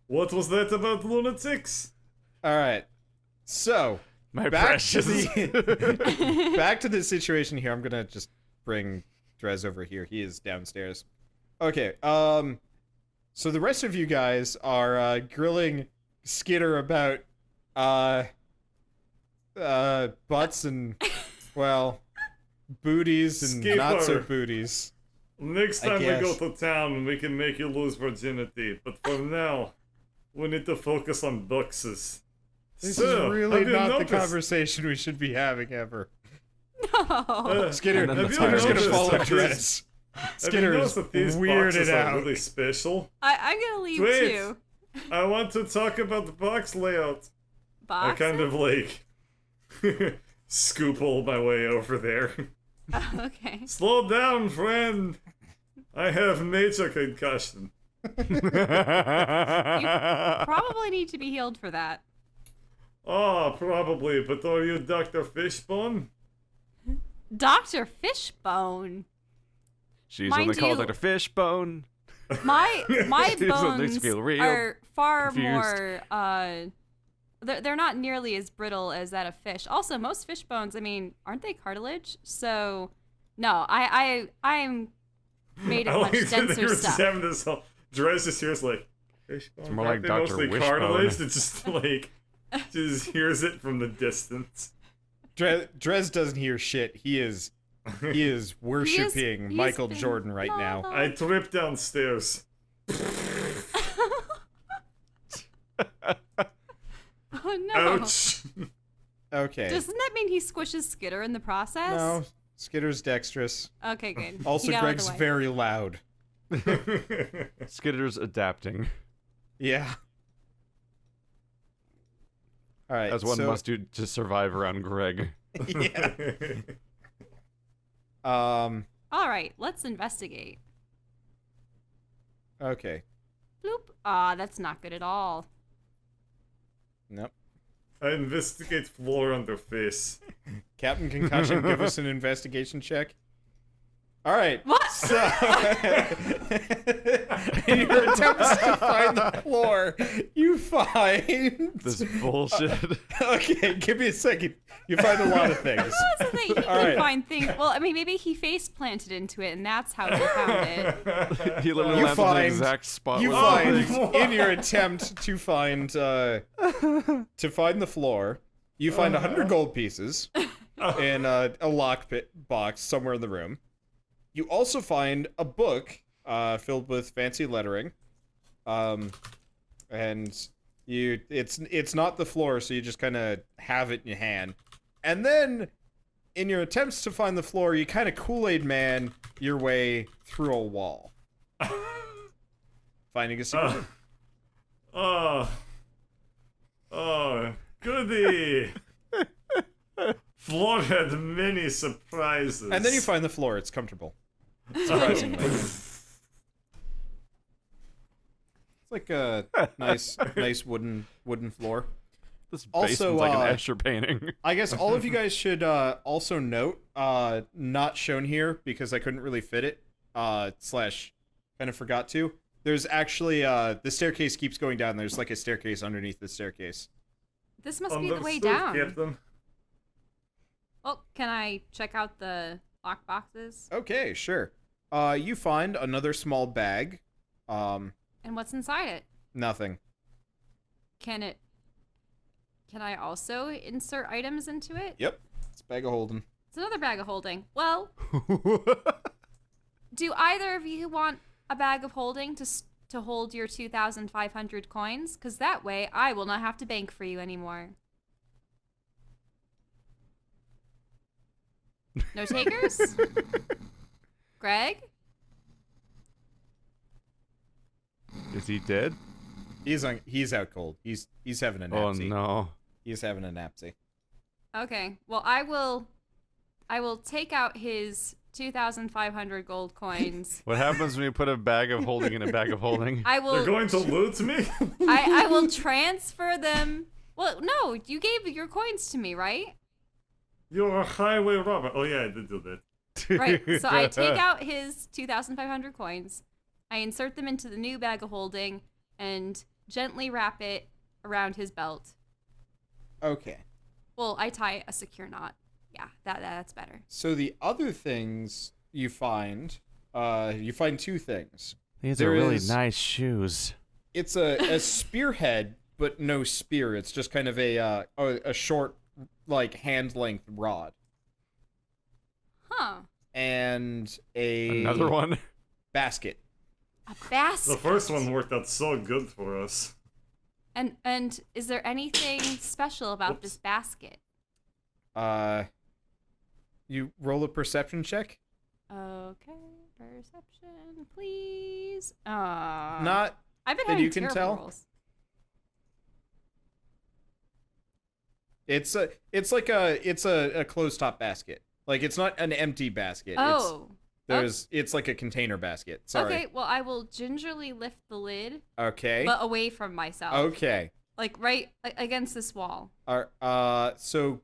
What was that about lunatics? All right. So My back precious. to the back to the situation here. I'm gonna just bring Drez over here. He is downstairs. Okay. So the rest of you guys are grilling Skitter about butts and well booties and not so Skipper. booties. Next I time we go guess. to town, we can make you lose virginity. But for now, we need to focus on boxes. This So, is really have you not the noticed- conversation we should be having ever. No. Skitter, And then the Skitter's gonna fire follow noticed that Drez. Have you Skitter noticed is that these weirded boxes out. are really special? I'm gonna leave Wait. too. I want to talk about the box layout. I Boxes? kind of like scoople my way over there. Oh, okay. Slow down, friend. I have major concussion. Probably need to be healed for that. Oh, probably, but are you Dr. Fishbone? Dr. Fishbone. She's Mind only called you- Dr. Fishbone. My These ones makes bones me feel real are far confused. more they're not nearly as brittle as that of fish. Also, most fish bones, I mean, aren't they cartilage? So no, I'm made I of like much that denser you're stuff. having this whole Drez is here is like Fishbone. It's more aren't like they Dr. mostly Wishbone. cartilage? It's just like just hears it from the distance. Drez doesn't hear shit. He is worshiping he's Michael been- Jordan right now. No. I tripped downstairs. Oh no. Ouch. Okay. Doesn't that mean he squishes Skitter in the process? No, Skitter's dexterous. Okay, good. Also, He got out of the Greg's way. very loud. Skitter's adapting, Yeah. All right. as one so, must do to survive around Greg. Yeah. All right, let's investigate. Okay. Bloop. Ah, that's not good at all. Nope. I investigate floor under face. Captain Concussion, give us an investigation check. All right. What? So, in your attempts to find the floor, you find This bullshit. Okay, give me a second. You find a lot of things. That's the thing. He can right. find things. Well, I mean, maybe he face planted into it, and that's how he found it. He literally You landed in the find- exact spot. You where the find in your attempt to find the floor, you find 100 gold pieces in a lock box somewhere in the room. You also find a book filled with fancy lettering, and it's not the floor, so you just kind of have it in your hand. And then, in your attempts to find the floor, you kind of Kool-Aid Man your way through a wall, finding a secret. Oh, goody! Floor had many surprises. And then you find the floor. It's comfortable. Surprisingly. It's like a nice wooden floor. This Also, basement's like an Escher painting. I guess all of you guys should also note, not shown here because I couldn't really fit it, / kind of forgot to. There's actually, the staircase keeps going down. There's like a staircase underneath the staircase. This must be the way Understood, down. Captain. Well, can I check out the lock boxes? Okay, sure. You find another small bag. And what's inside it? Nothing. Can I also insert items into it? Yep. It's a bag of holding. It's another bag of holding. Well, do either of you want a bag of holding to hold your 2,500 coins? Because that way I will not have to bank for you anymore. No takers? Greg? Is he dead? He's out cold. He's having a Oh napsy. no. He's having a napsy. Okay. Well, I will take out his 2,500 gold coins. What happens when you put a bag of holding in a bag of holding? I will You're going to loot me? I will transfer them. Well, no, you gave your coins to me, right? You're a highway robber. Oh yeah, I did do that. Right. So I take out his 2,500 coins. I insert them into the new bag of holding and gently wrap it around his belt. Okay. Well, I tie a secure knot. Yeah, that's better. So the other things you find two things. These There are really is- nice shoes. It's a spearhead, but no spear. It's just kind of a short, like, hand-length rod. Huh. And a Another one. basket. A basket. The first one worked out so good for us. And is there anything special about this basket? You roll a perception check? Okay, perception, please. Not I've been that having you can terrible tell? rolls. It's a closed top basket. Like, it's not an empty basket. Oh. It's like a container basket. Sorry. Okay, well, I will gingerly lift the lid, Okay. but away from myself. Okay. Like right against this wall. So,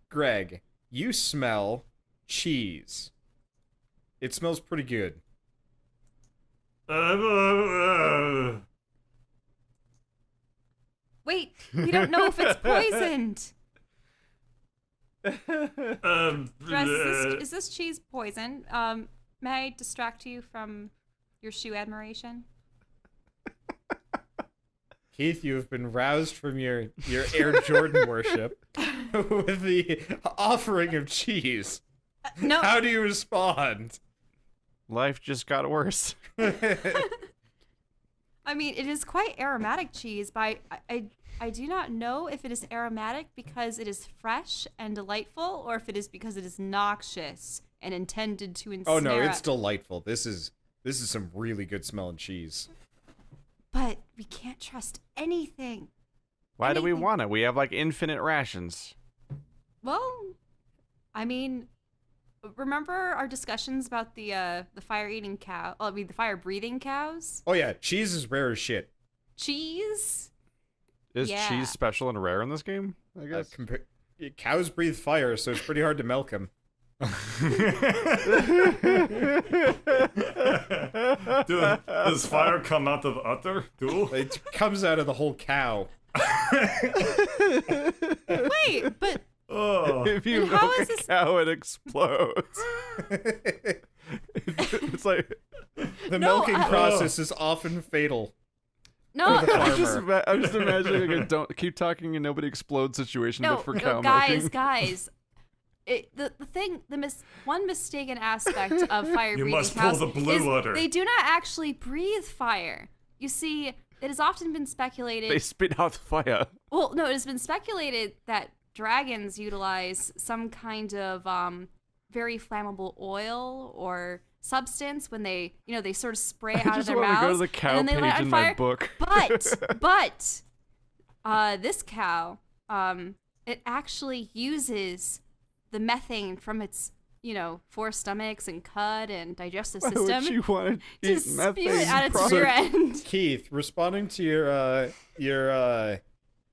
Greg, you smell cheese. It smells pretty good. Wait, we don't know if it's poisoned. Is this cheese poison? May I distract you from your shoe admiration? Keith, you have been roused from your Air Jordan worship with the offering of cheese. No. How do you respond? Life just got worse. I mean, it is quite aromatic cheese, but I do not know if it is aromatic because it is fresh and delightful, or if it is because it is noxious and intended to ensnare. Oh no, it's delightful. This is some really good smelling cheese. But we can't trust anything. Why do we Anything. want it? We have like infinite rations. Well, I mean, remember our discussions about the fire-eating cow? I mean, the fire-breathing cows? Oh yeah, cheese is rare as shit. Cheese? Is Yeah. cheese special and rare in this game? I guess. Cows breathe fire, so it's pretty hard to milk them. Does fire come out of udder too? It comes out of the whole cow. Wait, but Oh, If you And how milk is a this- cow, it explodes. It's like The No, milking I- process is often fatal. no, For the I'm just imagining like a don't keep talking and nobody explodes situation, no, but for no, cow guys, milking. one mistaken aspect of fire You breathing must pull cows the blue is udder. they do not actually breathe fire. You see, it has often been speculated. They spit out fire. Well, no, it has been speculated that dragons utilize some kind of very flammable oil or substance when they, they sort of spray it I out of just their want to go mouths, to the cow and then they light page on in fire. my book. But this cow, it actually uses the methane from its, four stomachs and cud and digestive Why system would you want to to eat spew methane it out its products? rear end. Keith, responding to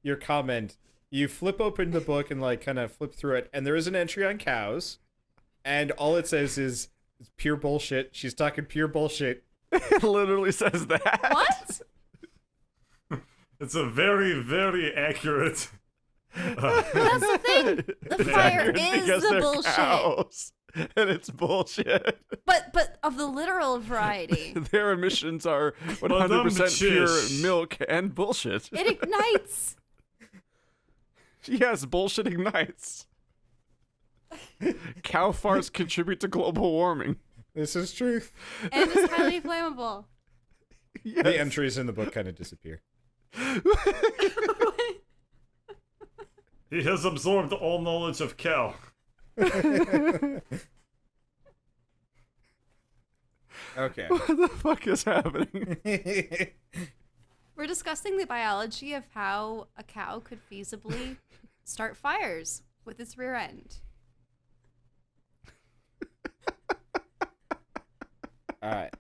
your comment, you flip open the book and like kind of flip through it, and there is an entry on cows, and all it says is it's pure bullshit. She's talking pure bullshit. It literally says that. What? it's a very, very accurate. That's the thing. The fire is Because the they're bullshit. cows, and it's bullshit. But of the literal variety. Their emissions are Madame 100% pure Chish. milk and bullshit. It ignites. Yes, bullshit ignites. Cow farts contribute to global warming. This is truth. And is highly flammable. Yes. The entries in the book kind of disappear. He has absorbed all knowledge of cow. Okay. What the fuck is happening? We're discussing the biology of how a cow could feasibly start fires with its rear end. All right.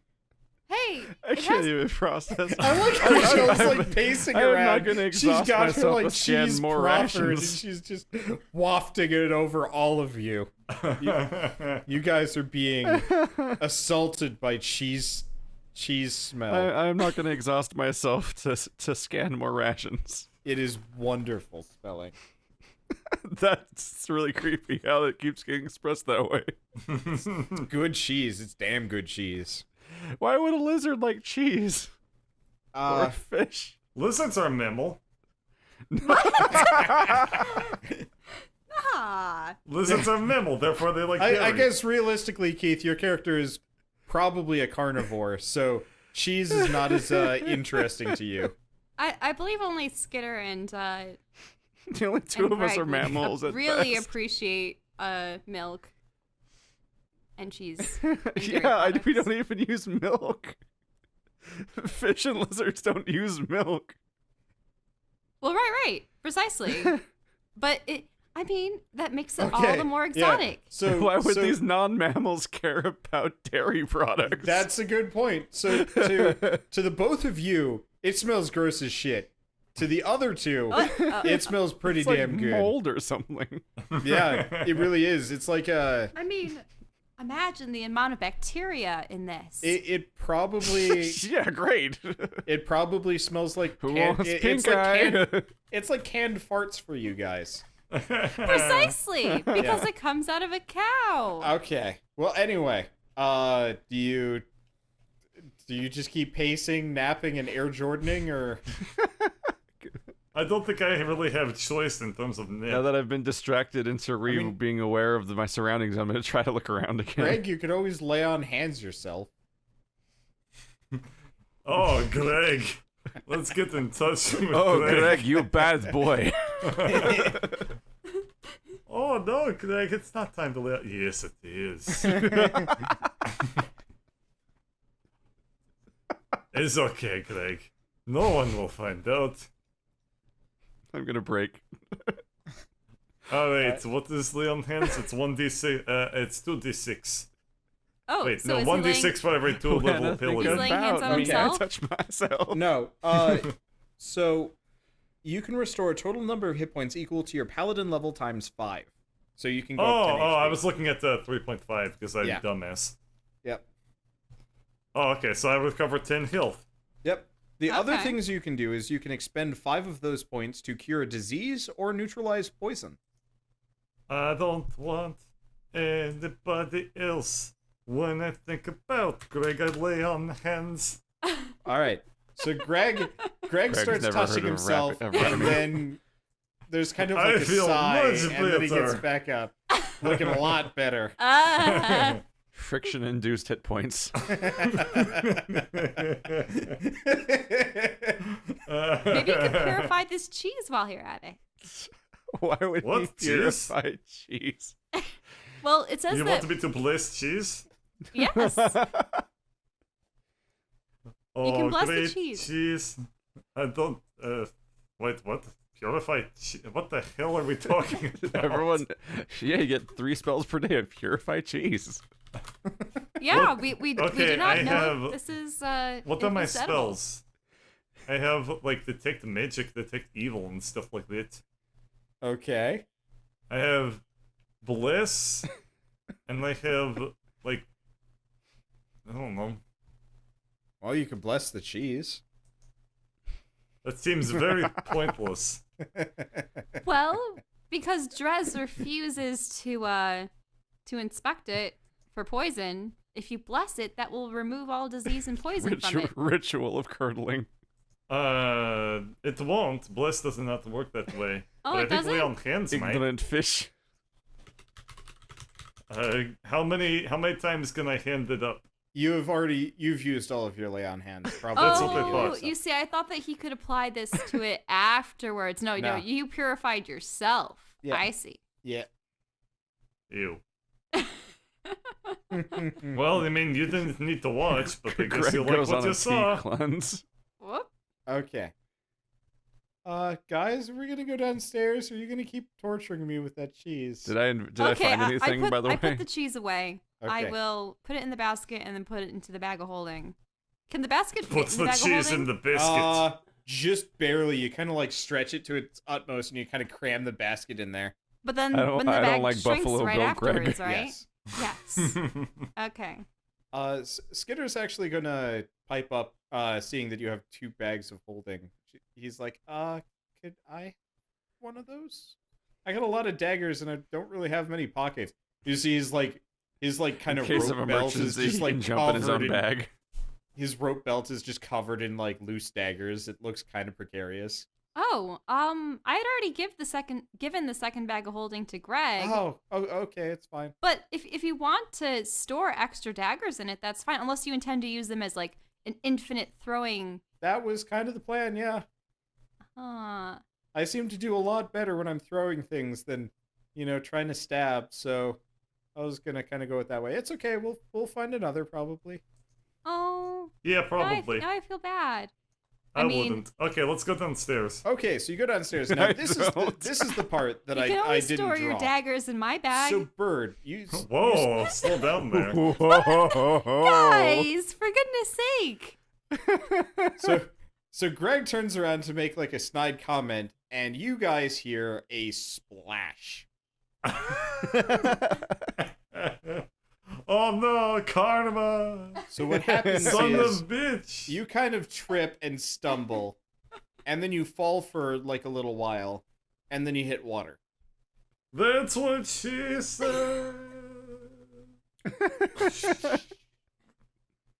Hey, I it can't has, even process. I like how Michelle's like pacing I'm not around. gonna She's exhaust got her myself like to scan cheese more proffered, and rations. she's just wafting it over all of you. You guys are being assaulted by cheese smell. I'm not going to exhaust myself to scan more rations. It is wonderful spelling. That's really creepy how it keeps getting expressed that way. Good cheese. It's damn good cheese. Why would a lizard like cheese? Or Uh, fish? Lizards are mammal. ah, Lizards are mammal, therefore they like I berries. guess realistically, Keith, your character is probably a carnivore, so cheese is not as interesting to you. I believe only Skitter and The only two and of us Greg are mammals at really best. appreciate milk and cheese. and dairy Yeah, we products. don't even use milk. Fish and lizards don't use milk. Well, right, precisely. But that makes it all Okay, the more yeah. exotic. So Why would so these non-mammals care about dairy products? That's a good point. So to the both of you, it smells gross as shit. To the other two, it smells pretty it's like damn good. mold or something. Yeah, it really is. It's like Imagine the amount of bacteria in this. it probably Yeah, great. it probably smells like Who can- wants it- pink it's like eye? it's like canned farts for you guys. Precisely, because it comes out of a cow. Okay. Well, anyway, do you just keep pacing, napping, and Air Jordaning, or I don't think I really have choice in terms of nip. Now that I've been distracted into being aware of my surroundings, I'm going to try to look around again. Greg? You could always lay on hands yourself. Oh, Greg. Let's get in touch with Oh, Greg. Greg, you bad boy. Oh, no, Greg, it's not time to let... Yes, it is. It's okay, Greg. No one will find out. I'm going to break. Alright, what is Leon hands? It's 1d6, it's 2d6. Oh, Wait, so no, is he 1d6 laying, for every 2 level Think pillars. He's laying hands about on me. himself? I touch myself. No. So you can restore a total number of hit points equal to your paladin level times 5. So you can go Oh, up 10 I HP. was looking at the 3.5 because I'm Yeah. dumbass. Yep. Oh, okay, so I recover 10 health. Yep. The other Okay. things you can do is you can expend 5 of those points to cure a disease or neutralize poison. I don't want anybody else. When I think about Greg, I lay on hands. All right. So Greg starts never touching heard of himself, rap- and then there's kind of I like a feel sigh, much and then he gets better. back up, looking a lot better. Friction-induced hit points. Maybe you could purify this cheese while you're at it. Why would What? he Cheese? purify cheese? Well, it says You that. want me to bless cheese? Yes. Oh, can bless the great cheese. I don't. Wait, what? Purify cheese? What the hell are we talking about? Everyone, yeah, you get 3 spells per day of purify cheese. Yeah, What? we Okay, do not I know have- if this is What if are my it's edible. spells? I have like detect magic, detect evil, and stuff like that. Okay. I have bless, and I have like I don't know. Well, you can bless the cheese. That seems very pointless. Well, because Drez refuses to inspect it for poison, if you bless it, that will remove all disease and poison from it. Ritual of curdling. It won't. Bless does not work that way. Oh, but it I think lay doesn't? on hands, might. Ignorant fish. How many times can I hand it up? You've used all of your lay on hands. Probably. That's what I Oh, thought. you see, I thought that he could apply this to it afterwards. No, No. you purified yourself. Yeah. I see. Yeah. Ew. Well, I mean, you didn't need to watch, but I guess Greg you like goes what on you a saw. tea cleanse. Whoop. Okay. Guys, are we gonna go downstairs? Or are you gonna keep torturing me with that cheese? Did I find anything, by the I way? put the cheese away. I Okay. will put it in the basket and then put it into the bag of holding. Can the basket fit Puts in the the bag cheese of in holding? the biscuit. Just barely. You kind of like stretch it to its utmost, and you kind of cram the basket in there. But then I don't- when the I don't bag like shrinks Buffalo right Bill Greg. afterwards, right? Yes. Yes. Okay. Skitter's actually gonna pipe up, seeing that you have 2 bags of holding. He's like, could I have one of those? I got a lot of daggers, and I don't really have many pockets. You see, his kind In of case rope of belt is emergency, just he like can jump in his own covered bag. His rope belt is just covered in like loose daggers. It looks kind of precarious. Oh, I had already given the second bag of holding to Greg. Oh, okay, it's fine. But if you want to store extra daggers in it, that's fine, unless you intend to use them as like an infinite throwing. That was kind of the plan, yeah. I seem to do a lot better when I'm throwing things than, trying to stab. So I was gonna kind of go it that way. It's okay. We'll find another probably. Oh. Yeah, probably. Now I feel bad. I mean- wouldn't. Okay, let's go downstairs. Okay, so you go downstairs. Now I this is don't. the part that You can I always didn't store draw. your daggers in my bag. So Bird, you Whoa, slow down there. Guys, for goodness sake. so Greg turns around to make like a snide comment, and you guys hear a splash. Oh no, karma! So what happens Son is of bitch! you kind of trip and stumble, and then you fall for like a little while, and then you hit water. That's what she said.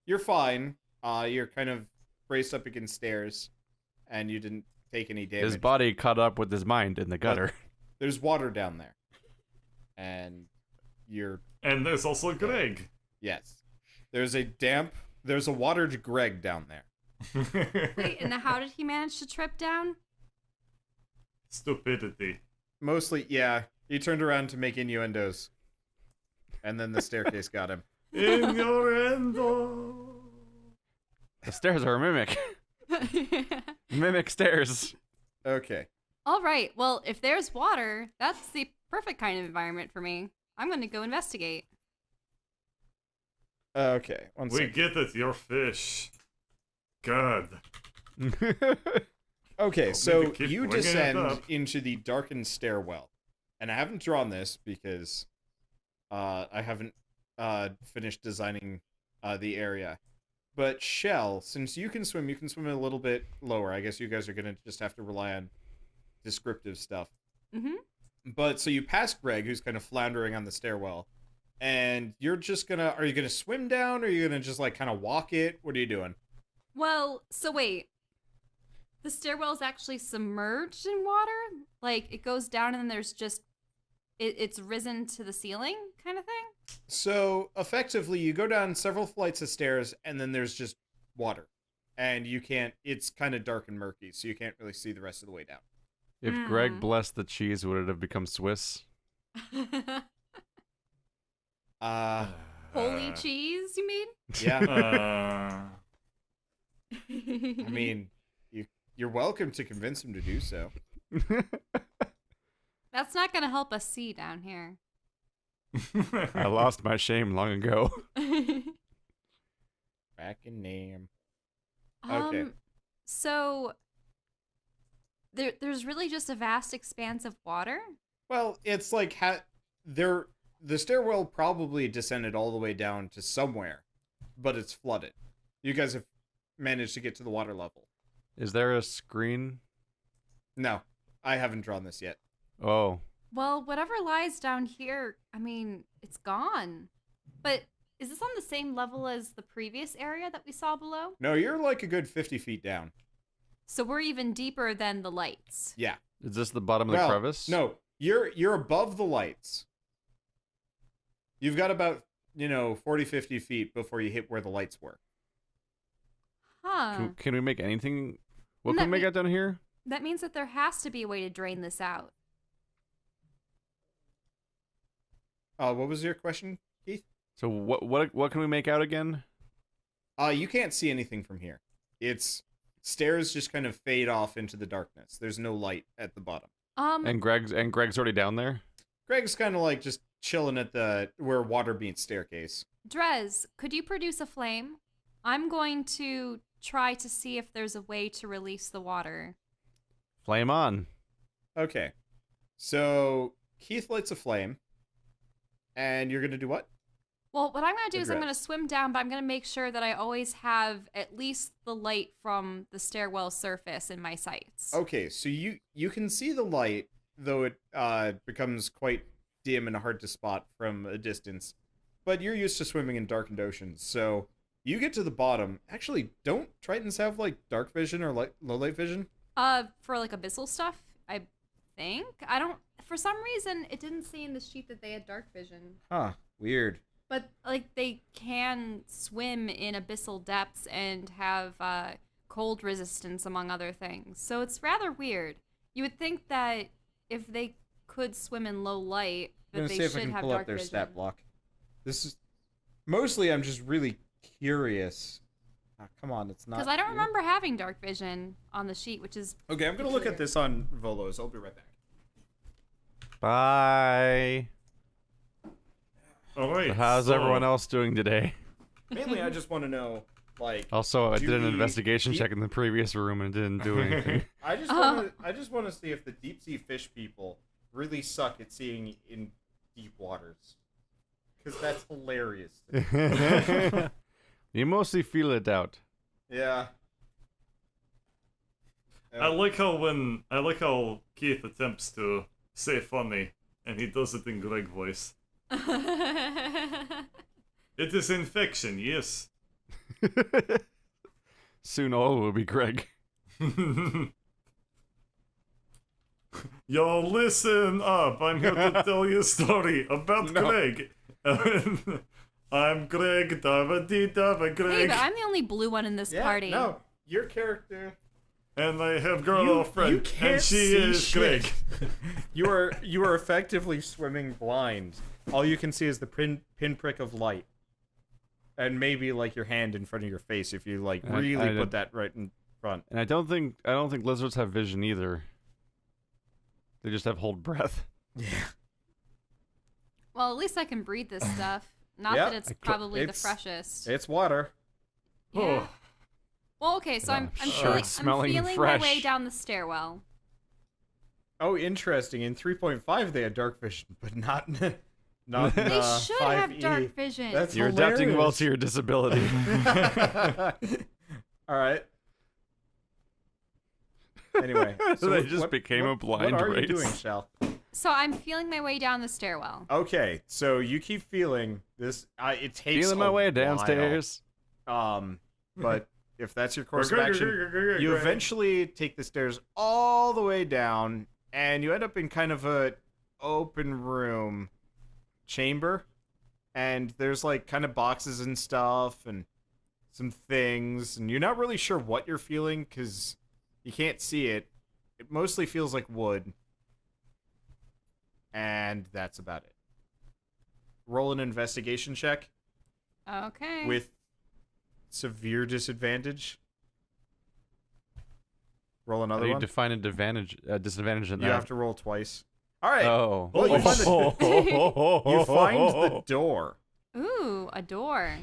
You're fine. You're kind of braced up against stairs, and you didn't take any damage. His body caught up with his mind in the gutter. There's water down there, and you're And there's also Greg. yes. There's a watered Greg down there. Wait, and how did he manage to trip down? Stupidity. Mostly, yeah. He turned around to make innuendos, and then the staircase got him. Innuendo. The stairs are a mimic. Mimic stairs. Okay. All right. Well, if there's water, that's the perfect kind of environment for me. I'm going to go investigate. Okay. One We second. get it, you're fish. God. Okay, Oh, so maybe keep you bringing it descend up. into the darkened stairwell, and I haven't drawn this because I haven't finished designing the area. But Shell, since you can swim a little bit lower. I guess you guys are gonna just have to rely on descriptive stuff. Mm-hmm. But so you pass Greg, who's kind of floundering on the stairwell, and you're just gonna. Are you gonna swim down, or are you gonna just like kind of walk it? What are you doing? Well, so wait. The stairwell is actually submerged in water? Like, it goes down and then there's just... It's risen to the ceiling kind of thing? So effectively, you go down several flights of stairs, and then there's just water, and you can't. It's kind of dark and murky, so you can't really see the rest of the way down. If Greg blessed the cheese, would it have become Swiss? Holy cheese, you mean? Yeah. I mean, you're welcome to convince him to do so. That's not going to help us see down here. I lost my shame long ago. Back in name. Okay. So there's really just a vast expanse of water? Well, it's like the stairwell probably descended all the way down to somewhere, but it's flooded. You guys have managed to get to the water level. Is there a screen? No, I haven't drawn this yet. Oh. Well, whatever lies down here, I mean, it's gone. But is this on the same level as the previous area that we saw below? No, you're like a good 50 feet down. So we're even deeper than the lights. Yeah. Is this the bottom of the crevice? No, you're above the lights. You've got about, 40, 50 feet before you hit where the lights were. Huh. Can we make anything? What Let can we me- make out down here? That means that there has to be a way to drain this out. What was your question, Keith? So what can we make out again? You can't see anything from here. It's stairs just kind of fade off into the darkness. There's no light at the bottom. And Greg's already down there. Greg's kind of like just chilling at where water meets staircase. Drez, could you produce a flame? I'm going to try to see if there's a way to release the water. Flame on. Okay. So Keith lights a flame. And you're going to do what? Well, what I'm going to do is I'm Drez. going to swim down, but I'm going to make sure that I always have at least the light from the stairwell surface in my sights. Okay, so you can see the light, though it becomes quite dim and hard to spot from a distance. But you're used to swimming in darkened oceans, so you get to the bottom. Actually, don't Tritons have like dark vision or low light vision? For like abyssal stuff, I think. I don't. For some reason, it didn't say in the sheet that they had dark vision. Huh. Weird. But like they can swim in abyssal depths and have cold resistance, among other things. So it's rather weird. You would think that if they could swim in low light, I'm that gonna they see if I should can have pull up dark their vision. stat block. This is mostly I'm just really curious. Come on, it's not. Because I don't here. remember having dark vision on the sheet, which is Okay, I'm gonna look at this on Volos. I'll be right back. Bye. All right. So how's so- everyone else doing today? Mainly, I just want to know, like. Also, I Do did an we investigation keep- check in the previous room and didn't do anything. I just want to see if the deep sea fish people really suck at seeing in deep waters, because that's hilarious. You mostly feel it out. Yeah. I like how Keith attempts to say funny, and he does it in Greg voice. It is infection, yes. Soon all will be Greg. Yo, listen up. I'm here to tell you a story about No. Greg. I'm Greg, Hey, Greg, but I'm the only blue one in this party. No, your character. and I have You girlfriend, can't and she see is shit. Greg. You are effectively swimming blind. All you can see is the pinprick of light, and maybe like your hand in front of your face if you like I really did- put that right in front. And I don't think lizards have vision either. They just have hold breath. Yeah. Well, at least I can breathe this stuff. Not Yeah, that it's probably the it's- freshest. It's water. Yeah. Well, okay, so I'm sure feeling, it's I'm smelling feeling my fresh. way down the stairwell. Oh, interesting. In 3.5 they had dark vision, but not in They should have 5e. dark vision. That's You're adapting well hilarious. to your disability. All right. Anyway, so They just became a blind What are race. you doing, Shell? So I'm feeling my way down the stairwell. Okay, so you keep feeling this. It takes Feeling my a way while. downstairs. But if that's your course of Go, action, you go ahead. eventually take the stairs all the way down, and you end up in kind of a open room chamber, and there's like kind of boxes and stuff and some things, and you're not really sure what you're feeling because you can't see it. It mostly feels like wood, and that's about it. Roll an investigation check Okay. with severe disadvantage. Roll How another do you one. define a disadvantage in that? You have to roll twice. All right. Oh. Well, you find you find the door. Ooh, a door.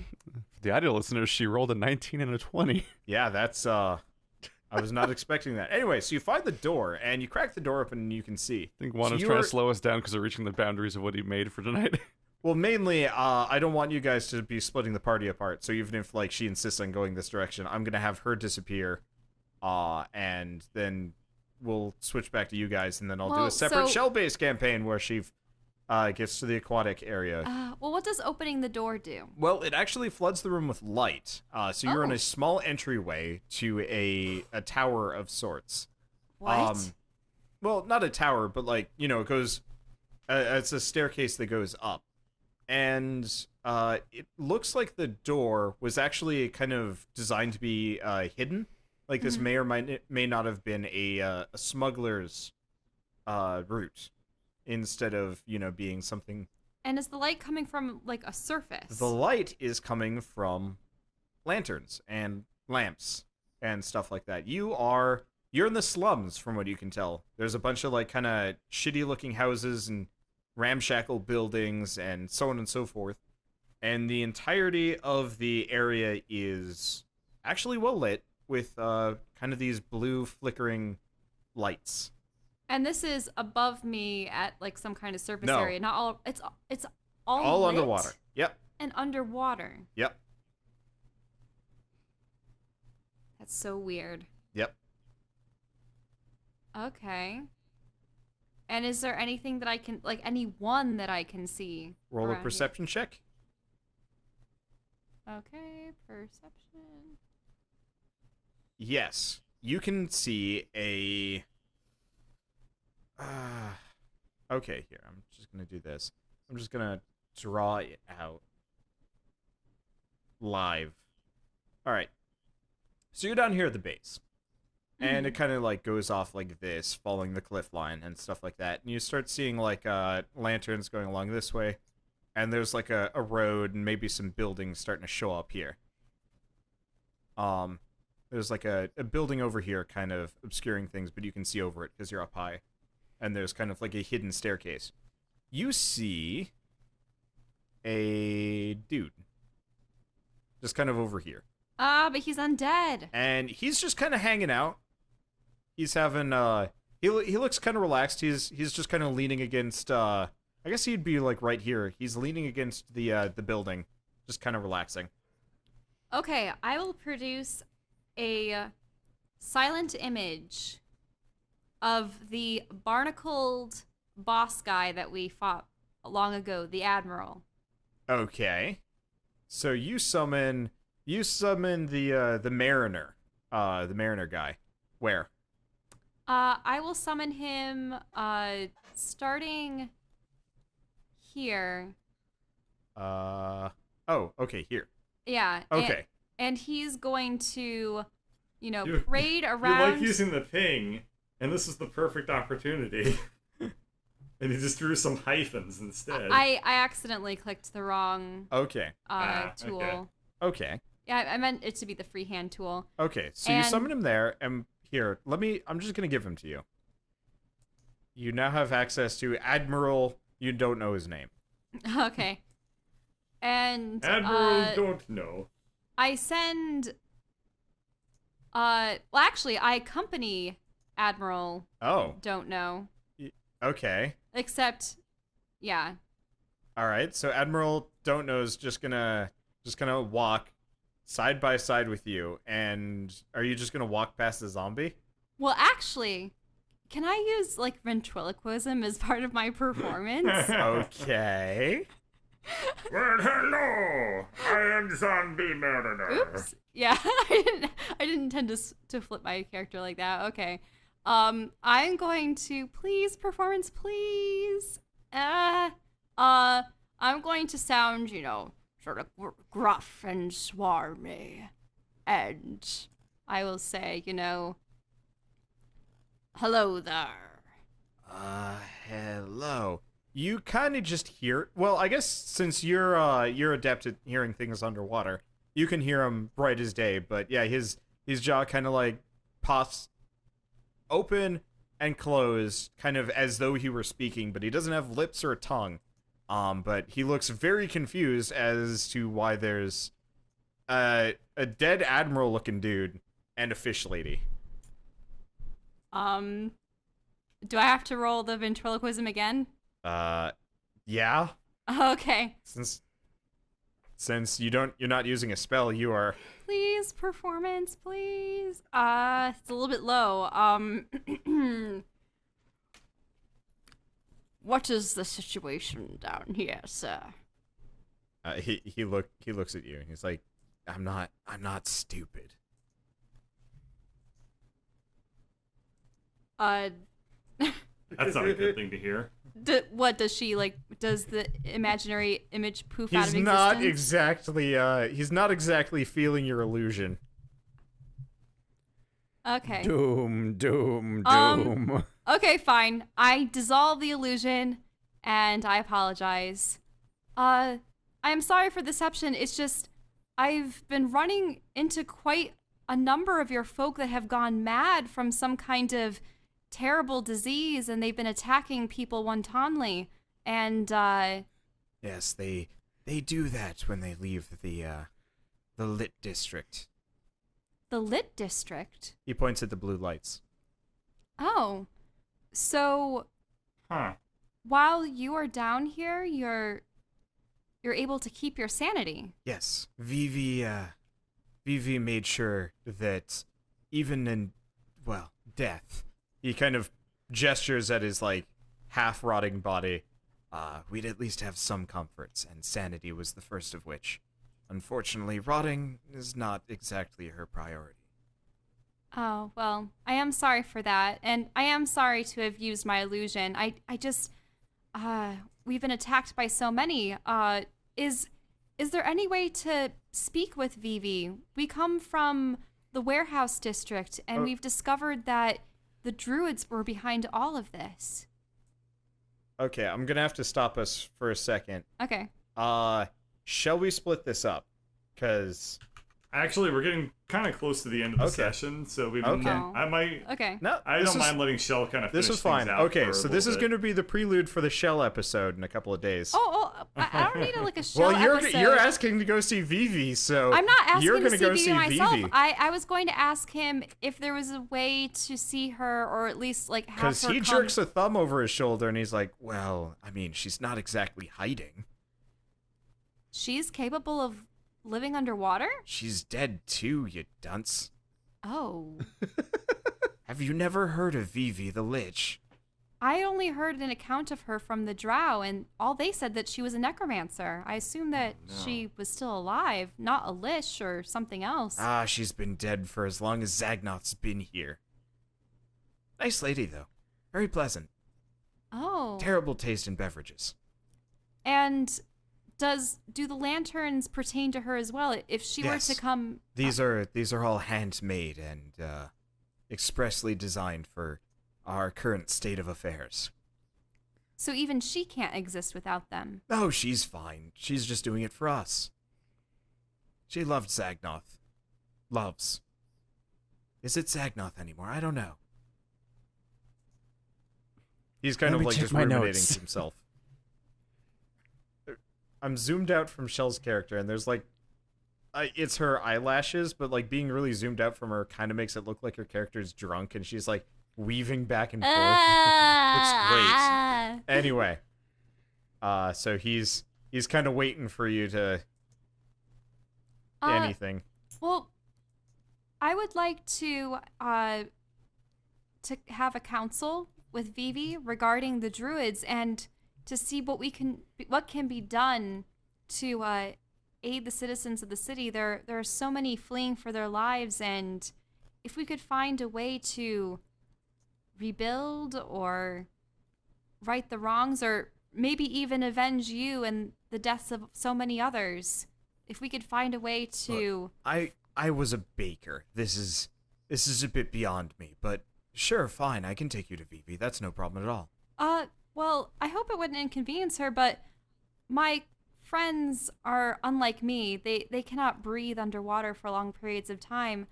The audio listeners, she rolled a 19 and a 20. Yeah, that's I was not expecting that. Anyway, so you find the door and you crack the door open and you can see. I think one So was you trying are- to slow us down because we're reaching the boundaries of what he made for tonight. Well, mainly, I don't want you guys to be splitting the party apart. So even if like she insists on going this direction, I'm gonna have her disappear, and then we'll switch back to you guys, and then I'll do Well, a separate so- shell-based campaign where she gets to the aquatic area. Well, what does opening the door do? Well, it actually floods the room with light. So you're in Oh. a small entryway to a tower of sorts. What? Well, not a tower, but like, you know, it goes. It's a staircase that goes up, and it looks like the door was actually kind of designed to be hidden. Like this may or may not have been a smuggler's route, instead of being something. And is the light coming from like a surface? The light is coming from lanterns and lamps and stuff like that. You're in the slums, from what you can tell. There's a bunch of like kind of shitty looking houses and ramshackle buildings and so on and so forth. And the entirety of the area is actually well lit with kind of these blue flickering lights. And this is above me at like some kind of surface No. area. Not all. It's all All lit underwater. Yep. and underwater. Yep. That's so weird. Yep. Okay. And is there anything that I can like anyone that I can see? Roll a around here? perception check. Okay, perception. Yes, you can see a. Okay, here. I'm just gonna do this. I'm just gonna draw it out live. All right. So you're down here at the base, and it kind of like goes off like this, following the cliff line and stuff like that. And you start seeing like lanterns going along this way, and there's like a road and maybe some buildings starting to show up here. There's like a building over here kind of obscuring things, but you can see over it because you're up high. And there's kind of like a hidden staircase. You see a dude just kind of over here. But he's undead. And he's just kind of hanging out. He's having he looks kind of relaxed. He's just kind of leaning against I guess he'd be like right here. He's leaning against the building, just kind of relaxing. Okay, I will produce a silent image of the barnacled boss guy that we fought long ago, the Admiral. Okay. So you summon the Mariner. The Mariner guy. Where? I will summon him starting here. Oh, okay, here. Yeah. Okay. And he's going to, You- parade You around. like using the ping, and this is the perfect opportunity. And he just drew some hyphens instead. I accidentally clicked the wrong Okay. tool. okay. Okay. Yeah, I meant it to be the freehand tool. Okay. So you And- summon him there, and here, I'm just gonna give him to you. You now have access to Admiral. You don't know his name. Okay. And Admiral don't know. I send Well, actually, I accompany Admiral Oh, Don't Know. okay. Except, yeah. All right. So Admiral Don't Know's just gonna walk side by side with you, and are you just gonna walk past the zombie? Well, actually, can I use, like, ventriloquism as part of my performance? Okay. Well, hello! I am Zombie Murderer. Oops. Yeah, I didn't intend to flip my character like that. Okay. I'm going to performance, please. I'm going to sound, sort of gruff and swarmy, and I will say, hello there. Hello. You kind of just hear. Well, I guess since you're adept at hearing things underwater, you can hear him bright as day. But yeah, his jaw kind of like pops open and close, kind of as though he were speaking, but he doesn't have lips or a tongue. But he looks very confused as to why there's a dead admiral-looking dude and a fish lady. Do I have to roll the ventriloquism again? Yeah. Okay. Since you're not using a spell, you are. Please, performance, please. It's a little bit low. What is the situation down here, sir? He looks at you and he's like, I'm not stupid. That's not a good thing to hear. What does she like? Does the imaginary image poof out of He's not exactly feeling your illusion. Okay. Doom. Okay, fine. I dissolve the illusion, and I apologize. I am sorry for deception. It's just I've been running into quite a number of your folk that have gone mad from some kind of terrible disease, and they've been attacking people wantonly. And yes, they do that when they leave the lit district. The lit district. He points at the blue lights. Oh, so while you are down here, you're able to keep your sanity. Yes, Vivi made sure that even in death, he kind of gestures at his like half-rotting body. We'd at least have some comforts, and sanity was the first of which. Unfortunately, rotting is not exactly her priority. Oh, well, I am sorry for that, and I am sorry to have used my illusion. I just, we've been attacked by so many. Is there any way to speak with Vivi? We come from the warehouse district, and we've discovered that the druids were behind all of this. Okay, I'm gonna have to stop us for a second. Okay. Shall we split this up? Because Actually, we're getting kind of close to the end of the Okay. session, so we Okay. I might. Okay. no, I don't mind letting Shell kind of finish this is things fine. out Okay, for a so this is little going to be the prelude for the Shell episode in a couple of days. I don't need like a show well, you're episode. asking to go see Vivi, so I'm not asking you're to gonna see go Vivi see myself. Vivi. I was going to ask him if there was a way to see her, or at least like have Because her he come. jerks a thumb over his shoulder and he's like, well, I mean, she's not exactly hiding. She's capable of living underwater? She's dead too, you dunce. Oh. Have you never heard of Vivi the Lich? I only heard an account of her from the Drow, and all they said that she was a necromancer. I assumed that she was still alive, not a lich or something else. Ah, she's been dead for as long as Zagnoth's been here. Nice lady, though. Very pleasant. Oh. Terrible taste in beverages. And do the lanterns pertain to her as well? If she were Yes. to come, These are all handmade and expressly designed for our current state of affairs. so even she can't exist without them. Oh, she's fine. She's just doing it for us. She loved Zagnoth. Loves. Is it Zagnoth anymore? I don't know. He's kind Let of me like check just my ruminating notes. to himself. I'm zoomed out from Shell's character, and there's like it's her eyelashes, but like being really zoomed out from her kind of makes it look like her character's drunk, and she's like weaving back and forth. It's great. Anyway, so he's kind of waiting for you to anything. Well, I would like to have a council with Vivi regarding the druids and to see what can be done to aid the citizens of the city. There are so many fleeing for their lives, and if we could find a way to rebuild or right the wrongs, or maybe even avenge you and the deaths of so many others, if we could find a way to... I was a baker. This is a bit beyond me, but sure, fine, I can take you to Vivi. That's no problem at all. Well, I hope it wouldn't inconvenience her, but my friends are unlike me. They cannot breathe underwater for long periods of time.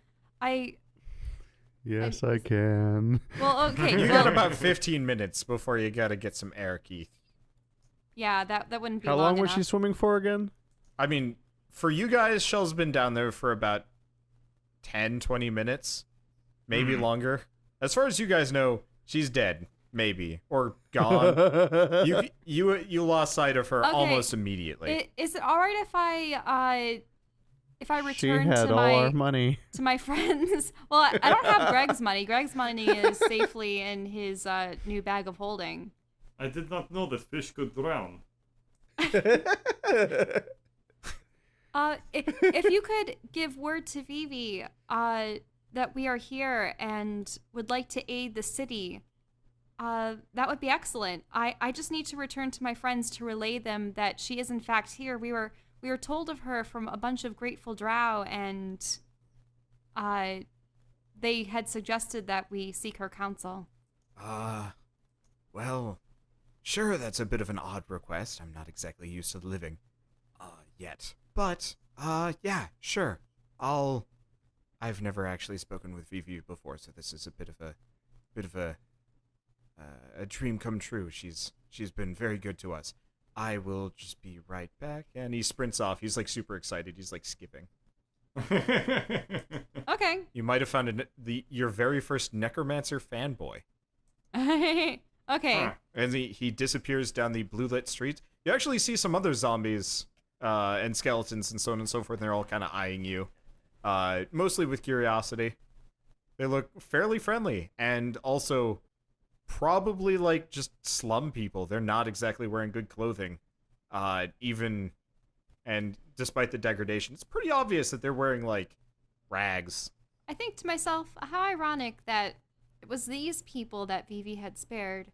Yes, I can. Well, okay. You got about 15 minutes before you gotta get some air, Keith. Yeah, that wouldn't be How long long was she enough. swimming for again? I mean, for you guys, Shell's been down there for about 10, 20 minutes. Maybe longer. As far as you guys know, she's dead. Maybe. Or gone. You lost sight of her Okay. almost immediately. Is it all right if I return She had to all our money. my friends? Well, I don't have Greg's money. Greg's money is safely in his new bag of holding. I did not know that fish could drown. If you could give word to Vivi that we are here and would like to aid the city, that would be excellent. I just need to return to my friends to relay them that she is in fact here. We were told of her from a bunch of grateful drow, and they had suggested that we seek her counsel. Well, sure, that's a bit of an odd request. I'm not exactly used to living, yet. But, yeah, sure. I've never actually spoken with Vivi before, so this is a bit of a dream come true. She's been very good to us. I will just be right back. And he sprints off. He's like super excited. He's like skipping. Okay. You might have found your very first necromancer fanboy. Okay. And he disappears down the blue lit street. You actually see some other zombies and skeletons and so on and so forth. And they're all kind of eyeing you, mostly with curiosity. They look fairly friendly and also probably like just slum people. They're not exactly wearing good clothing, and despite the degradation, it's pretty obvious that they're wearing like rags. I think to myself, how ironic that it was these people that Vivi had spared,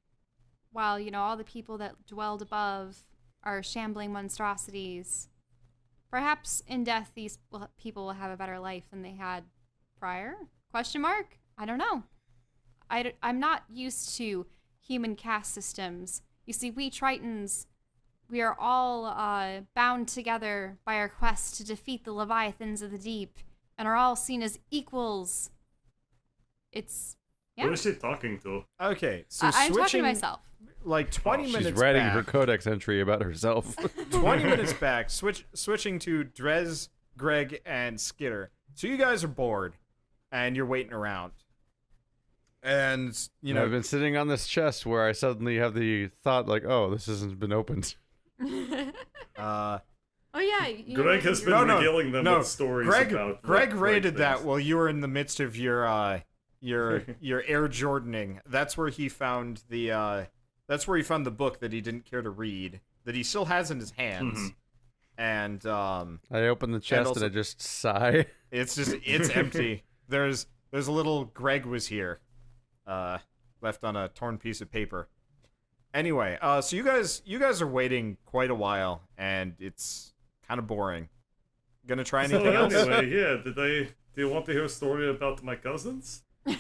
while, all the people that dwelled above are shambling monstrosities. Perhaps in death, these people will have a better life than they had prior? Question mark? I don't know. I'm not used to human caste systems. You see, we Tritons, we are all bound together by our quest to defeat the Leviathans of the deep, and are all seen as equals. It's... Yeah. Who is she talking to? Okay, so I'm talking switching to myself. like 20 minutes She's writing back. her codex entry about herself. 20 minutes back, switching to Drez, Greg, and Skitter. So you guys are bored, and you're waiting around. And, I've been sitting on this chest where I suddenly have the thought, like, oh, this hasn't been opened. Oh yeah, Greg has been regaling them with stories about... Greg raided that things. while you were in the midst of your Air Jordaning. That's where he found the book that he didn't care to read, that he still has in his hands. Mm-hmm. And I open the chest also- and I just sigh. it's empty. There's a little Greg was here, left on a torn piece of paper. Anyway, so you guys are waiting quite a while, and it's kind of boring. Gonna try anything else? Anyway, yeah, do you want to hear a story about my cousins? They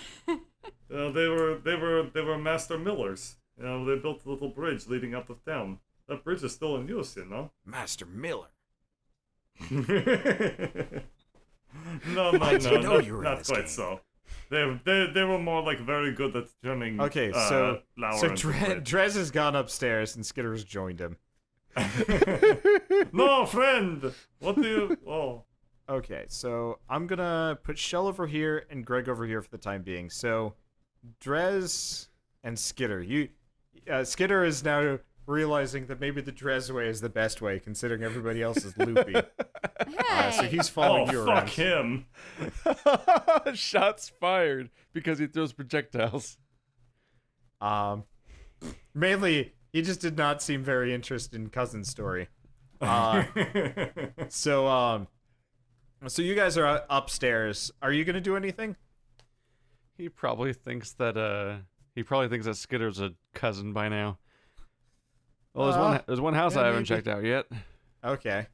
were master millers. They built a little bridge leading out of town. That bridge is still in use, Master Miller. No, not quite so. They were more like very good at turning. Okay, flour so into bread. Drez has gone upstairs, and Skitter's joined him. No, friend. What do you? Oh. Okay, so I'm gonna put Shell over here and Greg over here for the time being. So, Drez and Skitter. Skitter is now realizing that maybe the Drez way is the best way, considering everybody else is loopy. Hey. So he's following Oh, you fuck around. him. Shots fired because he throws projectiles. Mainly, he just did not seem very interested in Cousin's story. So you guys are upstairs. Are you gonna do anything? He probably thinks that Skitter's a cousin by now. Well, there's one house yeah, I haven't maybe. checked out yet. Okay.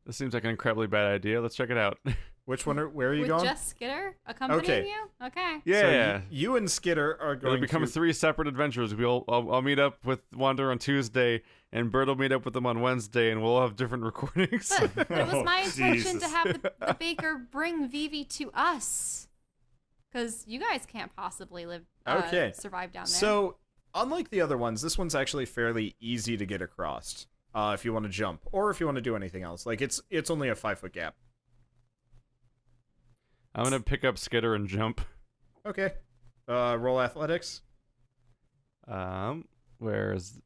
This seems like an incredibly bad idea. Let's check it out. Where are you With going? just Skitter accompanying Okay. you? Okay. Yeah. So you and Skitter are It'll going become to 3 separate adventures. I'll meet up with Wander on Tuesday, and Bert will meet up with them on Wednesday, and we'll have different recordings. But it was my Oh, intention to Jesus. have the baker bring Vivi to us. Because you guys can't possibly Okay. survive down there. So, unlike the other ones, this one's actually fairly easy to get across. If you want to jump, or if you want to do anything else. Like, it's only a 5-foot gap. I'm gonna pick up Skitter and jump. Okay. Roll athletics. Where's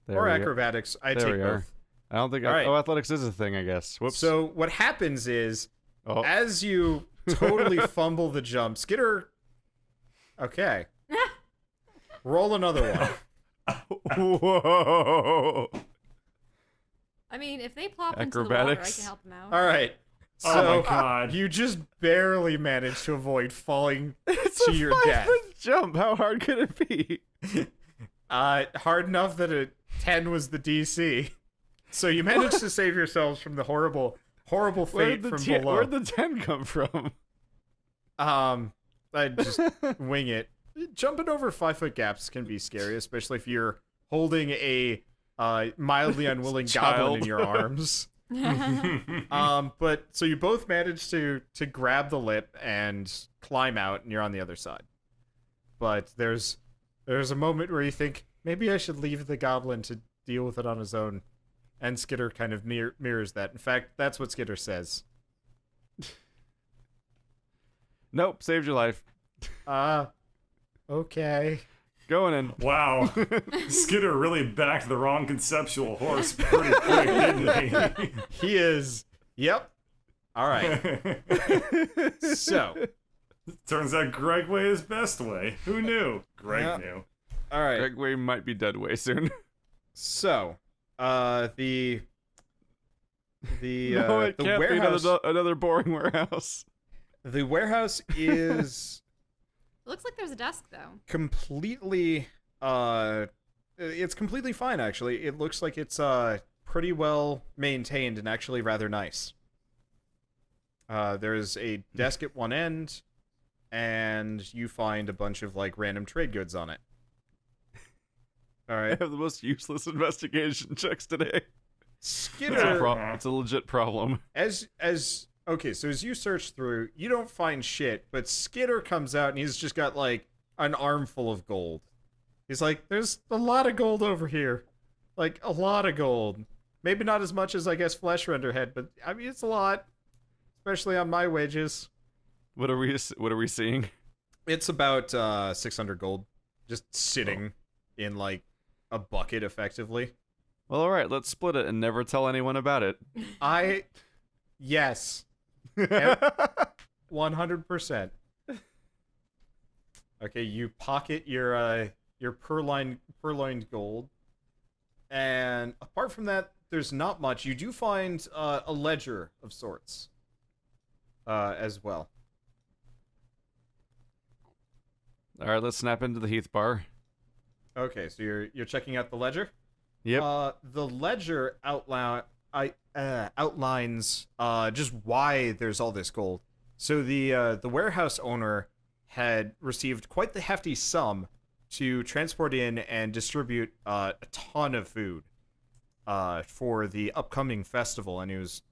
there or we go. acrobatics. I There take we are. both. I don't think. All right. Oh, athletics is a thing, I guess. Whoops. So, what happens is, oh. as you totally fumble the jump, Skitter... Okay. Roll another one. Whoa! I mean, if they plop into the water, I Acrobatics. can help them out. All right. Oh So, my god. you just barely managed to avoid falling It's to a your 5-foot death. jump. How hard could it be? Hard enough that a 10 was the DC. So you managed to save yourselves from the horrible fate from below. Where'd the 10 come from? I just wing it. Jumping over 5-foot gaps can be scary, especially if you're holding a mildly unwilling goblin Child. in your arms. But so you both managed to grab the lip and climb out, and you're on the other side. But there's a moment where you think maybe I should leave the goblin to deal with it on his own, and Skitter kind of mirrors that. In fact, that's what Skitter says. Nope, saved your life. Okay. Going in. Wow. Skitter really backed the wrong conceptual horse pretty quick, didn't he? He is. Yep. All right. So. Turns out Greg way is best way. Who knew? Greg Yeah. knew. All right. Gregway might be dead way soon. So, the No, it the can't warehouse. be another boring warehouse. The warehouse is It looks like there's a desk, though. completely. It's completely fine actually. It looks like it's pretty well maintained and actually rather nice. There's a desk at one end, and you find a bunch of like random trade goods on it. All I right, have the most useless investigation checks today. Skitter. It's a legit problem. As okay, so as you search through, you don't find shit, but Skitter comes out and he's just got like an armful of gold. He's like, "There's a lot of gold over here, like a lot of gold. Maybe not as much as I guess Flesh Render had, but I mean it's a lot, especially on my wages." What are we seeing? It's about 600 gold, just sitting in like a bucket, effectively. Well, all right, let's split it and never tell anyone about it. Yes. 100%. Okay, you pocket your purloined gold, and apart from that, there's not much. You do find a ledger of sorts, as well. All right, let's snap into the Heath bar. Okay, so you're checking out the ledger. Yep. The ledger outlines just why there's all this gold. So the warehouse owner had received quite the hefty sum to transport in and distribute a ton of food for the upcoming festival, and he was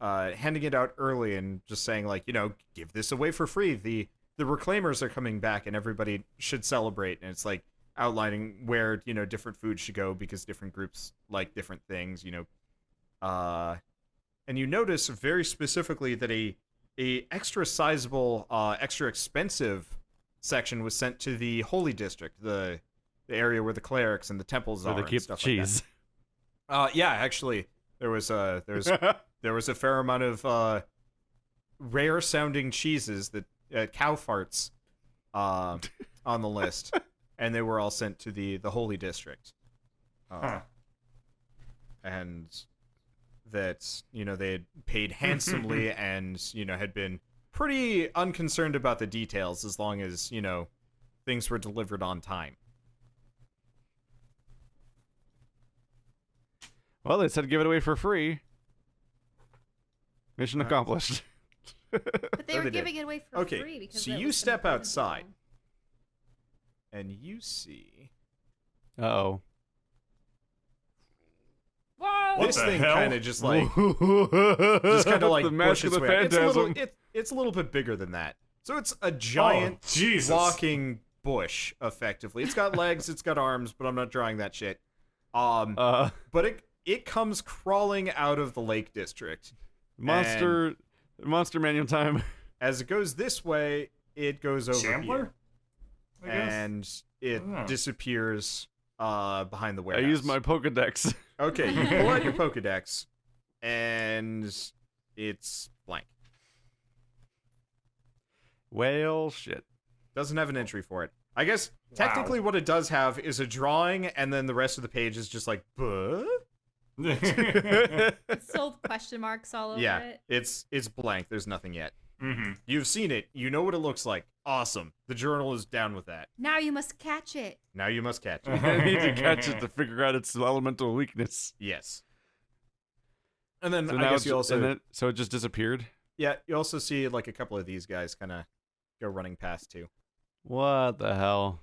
handing it out early and just saying like, give this away for free. The reclaimers are coming back and everybody should celebrate, and it's like outlining where different foods should go because different groups like different things, and and you notice very specifically that a extra sizable, extra expensive section was sent to the Holy District, the area where the clerics and the temples Where are they and keep stuff cheese. like that. Yeah, actually, there was a fair amount of rare sounding cheeses that cow farts on the list, and they were all sent to the Holy District. And that, they had paid handsomely and, had been pretty unconcerned about the details as long as, things were delivered on time. Well, they said give it away for free. Mission accomplished. But they No, were they did. giving it away for Okay, free because so it you was step gonna be outside. available. And you see Uh-oh. Whoa! What this the thing hell? kind of just like the mask of its the way. phantasm. It's a little bit bigger than that. So it's a giant Jesus. walking bush, effectively. It's got legs, it's got arms, but I'm not drawing that shit. But it comes crawling out of the Lake District. monster manual time. As it goes this way, it goes over Chandler? I here, guess. and it Oh. disappears behind the I warehouse. used my Pokedex. Okay, you pull out your Pokedex, and it's blank. Well, shit. Doesn't have an entry for it. I guess technically what it does have is a drawing, and then the rest of the page is just like, buh? It's still question marks all over Yeah, it. it's blank. There's nothing yet. Mm-hmm. You've seen it. You know what it looks like. Awesome. The journal is down with that. Now you must catch it. Now you must catch it. I need to catch it to figure out its elemental weakness. Yes. And then So I now guess you also so it just disappeared. yeah, you also see like a couple of these guys kind of go running past too. What the hell?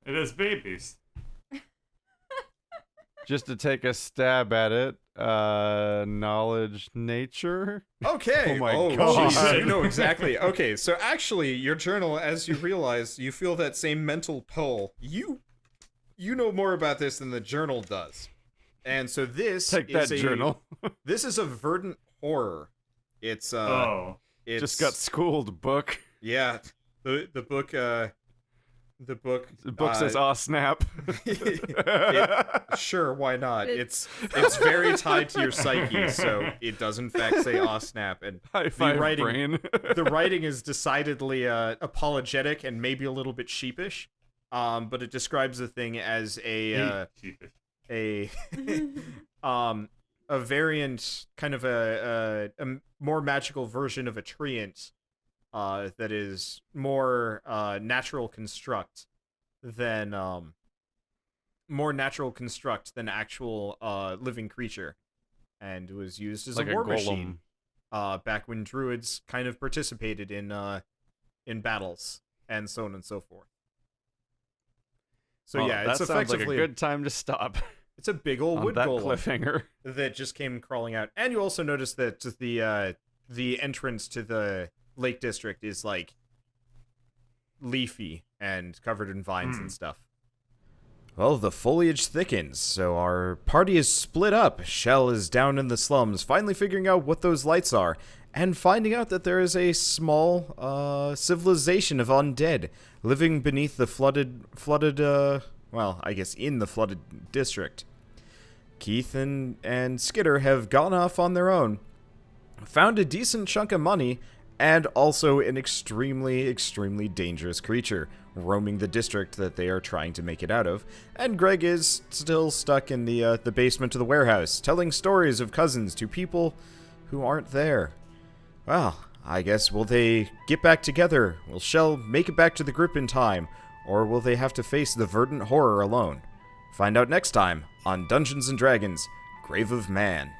It is babies. Just to take a stab at it. Knowledge nature. Okay. Oh my God. Jesus, you know exactly. Okay, so actually, your journal, as you realize, you feel that same mental pull. You know more about this than the journal does, and so this Take is that journal. This is a verdant horror. It's it's Just got schooled, book. yeah. The book The book says, "Aw, snap." Sure, why not? It's- It's very tied to your psyche, so it does in fact say "aw snap," and High five, writing- brain. the writing is decidedly apologetic and maybe a little bit sheepish. But it describes the thing as a variant, kind of a more magical version of a treant that is more natural construct than actual living creature, and was used as Like a a war golem. machine back when druids kind of participated in battles and so on and so forth. So Well, yeah, that it's sounds like a effectively good time to stop it's a big old on wood that golem cliffhanger. that just came crawling out. And you also notice that the entrance to the Lake District is like leafy and covered in vines and stuff. Well, the foliage thickens, so our party is split up. Shell is down in the slums, finally figuring out what those lights are, and finding out that there is a small civilization of undead living beneath the flooded, well, I guess in the flooded district. Keith and Skitter have gone off on their own, found a decent chunk of money, and also an extremely, extremely dangerous creature roaming the district that they are trying to make it out of. And Greg is still stuck in the basement of the warehouse, telling stories of cousins to people who aren't there. Well, I guess will they get back together? Will Shell make it back to the group in time? Or will they have to face the verdant horror alone? Find out next time on Dungeons & Dragons: Grave of Man.